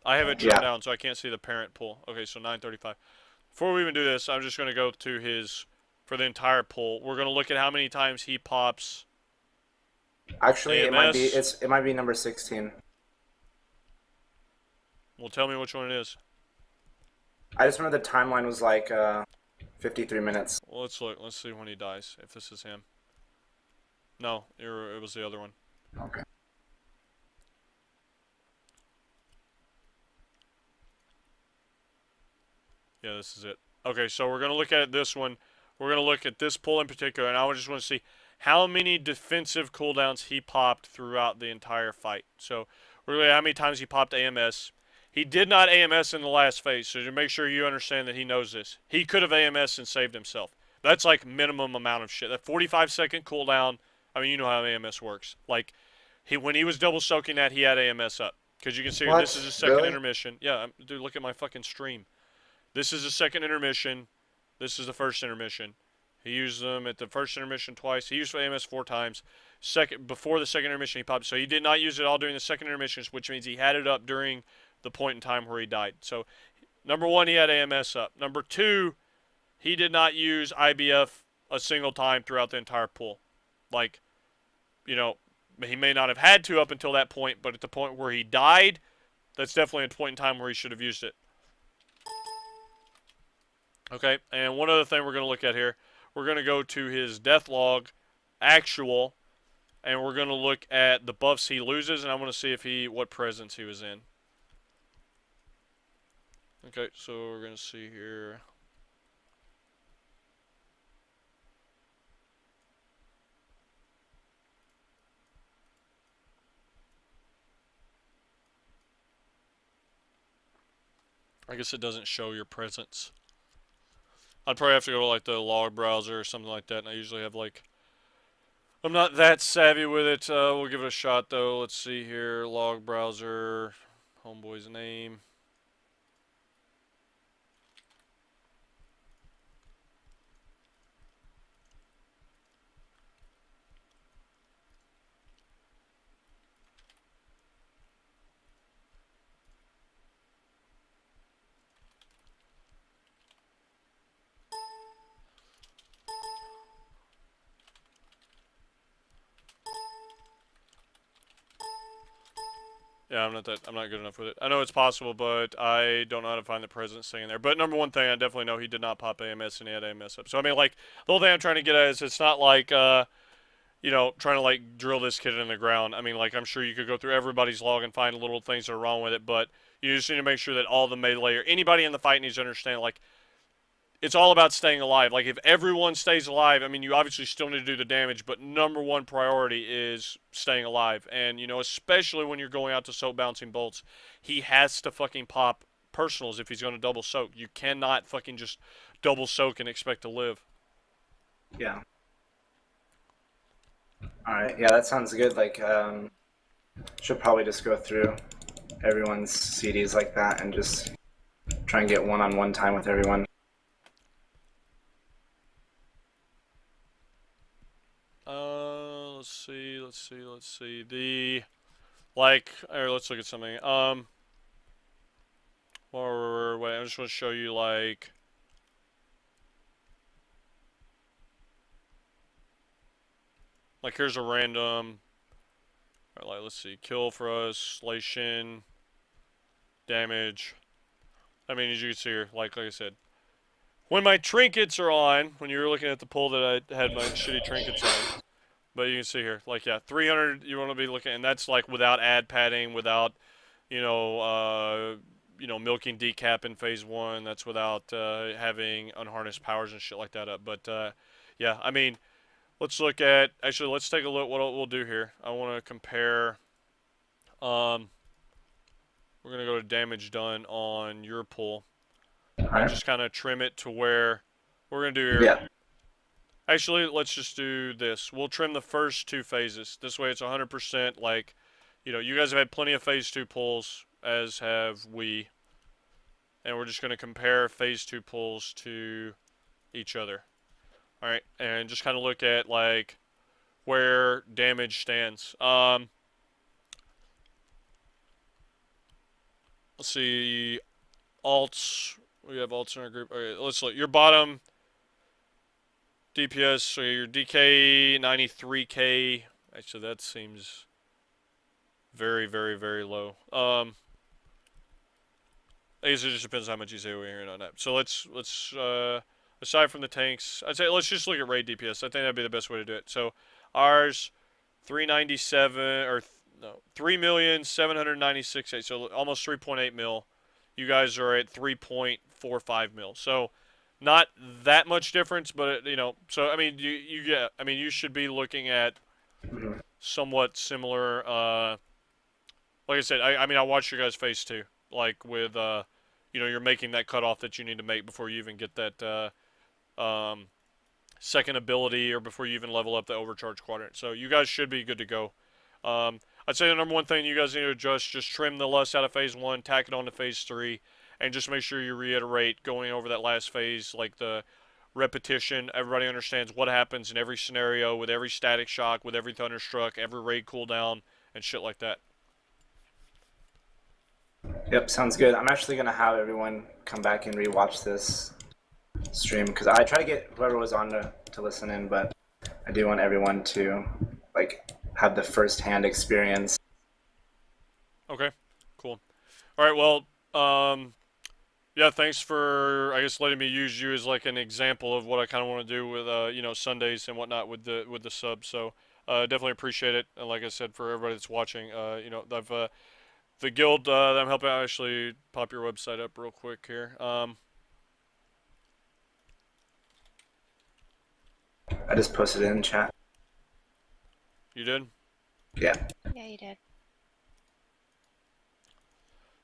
have it trimmed down, so I can't see the parent pull. Okay, so 935. Before we even do this, I'm just going to go to his... For the entire pull, we're going to look at how many times he pops... Actually, AMS. it might be number 16. Well, tell me which one it is. I just remember the timeline was like 53 minutes. Well, let's look. Let's see when he dies, if this is him. No, it was the other one. Okay. Yeah, this is it. Okay, so we're going to look at this one. We're going to look at this pull in particular, and I just want to see how many defensive cooldowns he popped throughout the entire fight. So, we're going to look at how many times he popped AMS. He did not AMS in the last phase, so to make sure you understand that he knows this. He could have AMS and saved himself. That's like minimum amount of shit. That 45-second cooldown, I mean, you know how AMS works. Like, when he was double soaking that, he had AMS up. Because you can see this is his second intermission. Yeah, dude, look at my fucking stream. This is the second intermission. This is the first intermission. He used them at the first intermission twice. He used AMS 4 times. Before the second intermission, he popped. So he did not use it all during the second intermissions, which means he had it up during the point in time where he died. So, number 1, he had AMS up. Number 2, he did not use IBF a single time throughout the entire pool. Like, you know, he may not have had to up until that point, but at the point where he died, that's definitely a point in time where he should have used it. Okay, and one other thing we're going to look at here, we're going to go to his death log, actual, and we're going to look at the buffs he loses, and I want to see if what presence he was in. Okay, so we're going to see here. I guess it doesn't show your presence. I'd probably have to go to like the log browser or something like that, and I usually have like, I'm not that savvy with it. We'll give it a shot though. Let's see here, log browser, homeboy's name. Yeah, I'm not good enough with it. I know it's possible, but I don't know how to find the presence thing in there. But number one thing, I definitely know he did not pop AMS and he had AMS up. So I mean, like, the whole thing I'm trying to get at is it's not like, you know, trying to like drill this kid in the ground. I mean, like, I'm sure you could go through everybody's log and find little things that are wrong with it, but you just need to make sure that all the melee or anybody in the fight needs to understand, like, it's all about staying alive. Like, if everyone stays alive, I mean, you obviously still need to do the damage, but number one priority is staying alive. And, you know, especially when you're going out to soak bouncing bolts, he has to fucking pop personals if he's going to double soak. You cannot fucking just double soak and expect to live. Yeah. Alright, yeah, that sounds good. Like, should probably just go through everyone's CDs like that and just try and get one-on-one time with everyone. Let's see. The, like, or let's look at something. Or wait, I just want to show you, like, here's a random, like, let's see, kill for us, Lei Shen, damage. I mean, as you can see here, like I said, when my trinkets are on, when you were looking at the pool that I had my shitty trinkets on, but you can see here, like, yeah, 300 you want to be looking, and that's like without ad padding, without, you know, milking decap in phase 1. That's without having unharnessed powers and shit like that up. But yeah, I mean, let's look at, actually, let's take a look what we'll do here. I want to compare, we're going to go to damage done on your pool. And just kind of trim it to where we're going to do here. Yeah. Actually, let's just do this. We'll trim the first 2 phases. This way it's 100%, like, you know, you guys have had plenty of phase 2 pulls, as have we. And we're just going to compare phase 2 pulls to each other. Alright, and just kind of look at, like, where damage stands. Let's see, alts. We have alts in our group. Okay, let's look. Your bottom DPS, so your DK 93k. Actually, that seems very, very, very low. I guess it just depends on how much you say we're hearing on that. So let's aside from the tanks, I'd say let's just look at raid DPS. I think that'd be the best way to do it. So ours 397 or no 3,796,000, so almost 3.8 mil. You guys are at 3.45 mil. So not that much difference, but you know, so I mean, you should be looking at somewhat similar. Like I said, I mean, I watched you guys phase 2, like with you know, you're making that cutoff that you need to make before you even get that second ability or before you even level up the overcharge quadrant. So you guys should be good to go. I'd say the number one thing you guys need to adjust, just trim the lust out of phase 1, tack it on to phase 3, and just make sure you reiterate going over that last phase, like the repetition. Everybody understands what happens in every scenario, with every static shock, with every thunderstruck, every raid cooldown, and shit like that. Yep, sounds good. I'm actually going to have everyone come back and rewatch this stream, because I try to get whoever was on to to listen in, but I do want everyone to like have the first-hand experience. Okay, cool. All right, well, yeah, thanks for, I guess, letting me use you as like an example of what I kind of want to do with, you know, Sundays and whatnot with the subs. So definitely appreciate it. And like I said, for everybody that's watching, you know, the guild that I'm helping out. Actually, pop your website up real quick here. I just posted it in chat. You did? Yeah. Yeah, you did.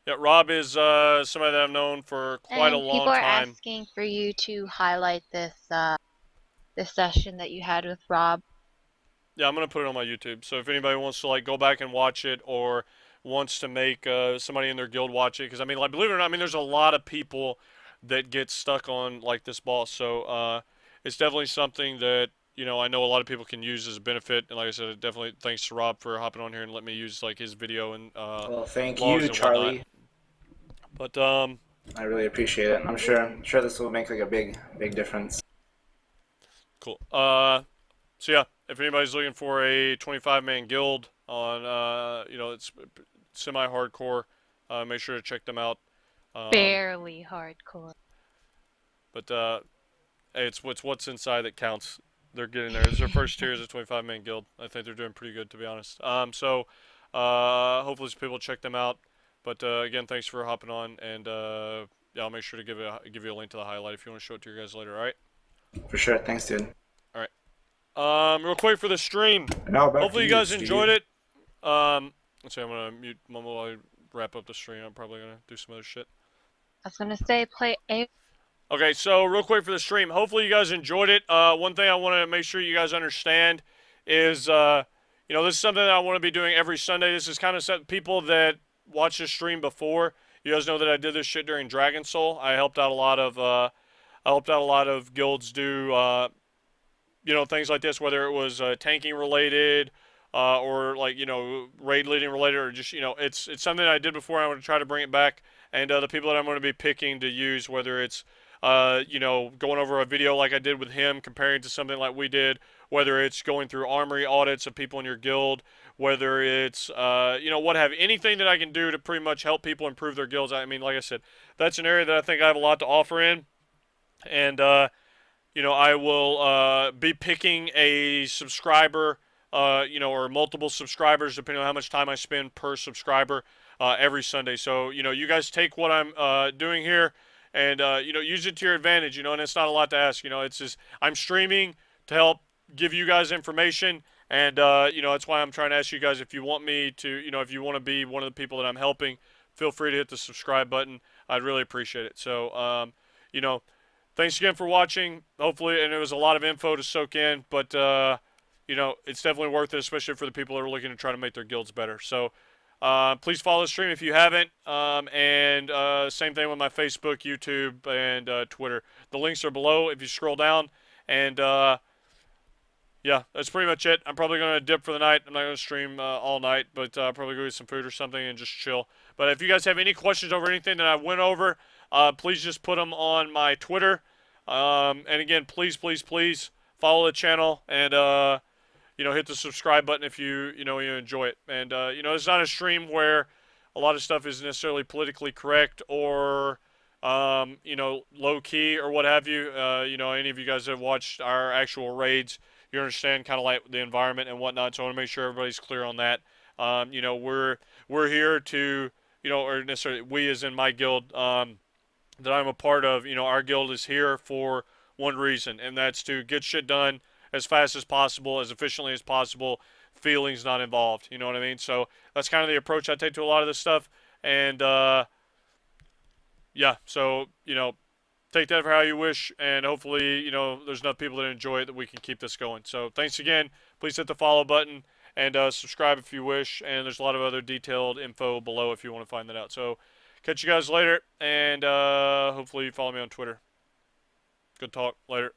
Yeah, Rob is somebody that I've known for quite a And long people are time. asking for you to highlight this this session that you had with Rob. Yeah, I'm gonna put it on my YouTube. So if anybody wants to like go back and watch it, or wants to make somebody in their guild watch it, because I mean, like, believe it or not, I mean, there's a lot of people that get stuck on like this boss. So it's definitely something that, you know, I know a lot of people can use as a benefit. And like I said, definitely thanks to Rob for hopping on here and letting me use like his video and Well, thank logs you, and Charlie. whatnot. But I really appreciate it. I'm sure this will make like a big difference. cool. So yeah, if anybody's looking for a 25-man guild on, you know, it's semi-hardcore, make sure to check them out. Barely hardcore. But hey, it's what's inside that counts. They're getting there. It's their first tier as a 25-man guild. I think they're doing pretty good, to be honest. So hopefully some people check them out. But again, thanks for hopping on, and yeah, I'll make sure to give you a link to the highlight if you want to show it to your guys later. All right. For sure. Thanks, dude. Real quick for the stream. Now back Hopefully to you guys Steve. enjoyed it. Let's see, I'm gonna mute Momo while I wrap up the stream. I'm probably gonna do some other shit. I was gonna say play a. Okay, so real quick for the stream. Hopefully you guys enjoyed it. One thing I want to make sure you guys understand is, you know, this is something that I want to be doing every Sunday. This is kind of set people that watched the stream before. You guys know that I did this shit during Dragon Soul. I helped out a lot of guilds do, you know, things like this, whether it was tanking related, or like, you know, raid leading related, or just, you know, it's something I did before. I want to try to bring it back, and the people that I'm going to be picking to use, whether it's you know, going over a video like I did with him, comparing to something like we did, whether it's going through armory audits of people in your guild, whether it's, you know, what have anything that I can do to pretty much help people improve their guilds. I mean, like I said, that's an area that I think I have a lot to offer in, and, you know, I will be picking a subscriber, you know, or multiple subscribers, depending on how much time I spend per subscriber, every Sunday. So, you know, you guys take what I'm doing here, and you know, use it to your advantage, you know, and it's not a lot to ask, you know, it's just, I'm streaming to help give you guys information, and you know, that's why I'm trying to ask you guys, if you want me to, you know, if you want to be one of the people that I'm helping, feel free to hit the subscribe button. I'd really appreciate it. So, you know, thanks again for watching, hopefully, and it was a lot of info to soak in, but you know, it's definitely worth it, especially for the people that are looking to try to make their guilds better. So, please follow the stream if you haven't, and same thing with my Facebook, YouTube, and Twitter. The links are below if you scroll down, and yeah, that's pretty much it. I'm probably going to dip for the night. I'm not going to stream all night, but probably go get some food or something and just chill. But if you guys have any questions over anything that I went over, please just put them on my Twitter. And again, please follow the channel, and you know, hit the subscribe button if you know, you enjoy it. And you know, it's not a stream where a lot of stuff isn't necessarily politically correct, or you know, low key or what have you. You know, any of you guys that have watched our actual raids, you understand kind of like the environment and whatnot. So I want to make sure everybody's clear on that. You know, we're here to, you know, or necessarily we as in my guild that I'm a part of. You know, our guild is here for one reason, and that's to get shit done as fast as possible, as efficiently as possible, feelings not involved, you know what I mean? So that's kind of the approach I take to a lot of this stuff, and yeah, so, you know, take that for how you wish, and hopefully, you know, there's enough people that enjoy it that we can keep this going. So thanks again, please hit the follow button, and subscribe if you wish, and there's a lot of other detailed info below if you want to find that out. So catch you guys later, and hopefully you follow me on Twitter. Good talk, later.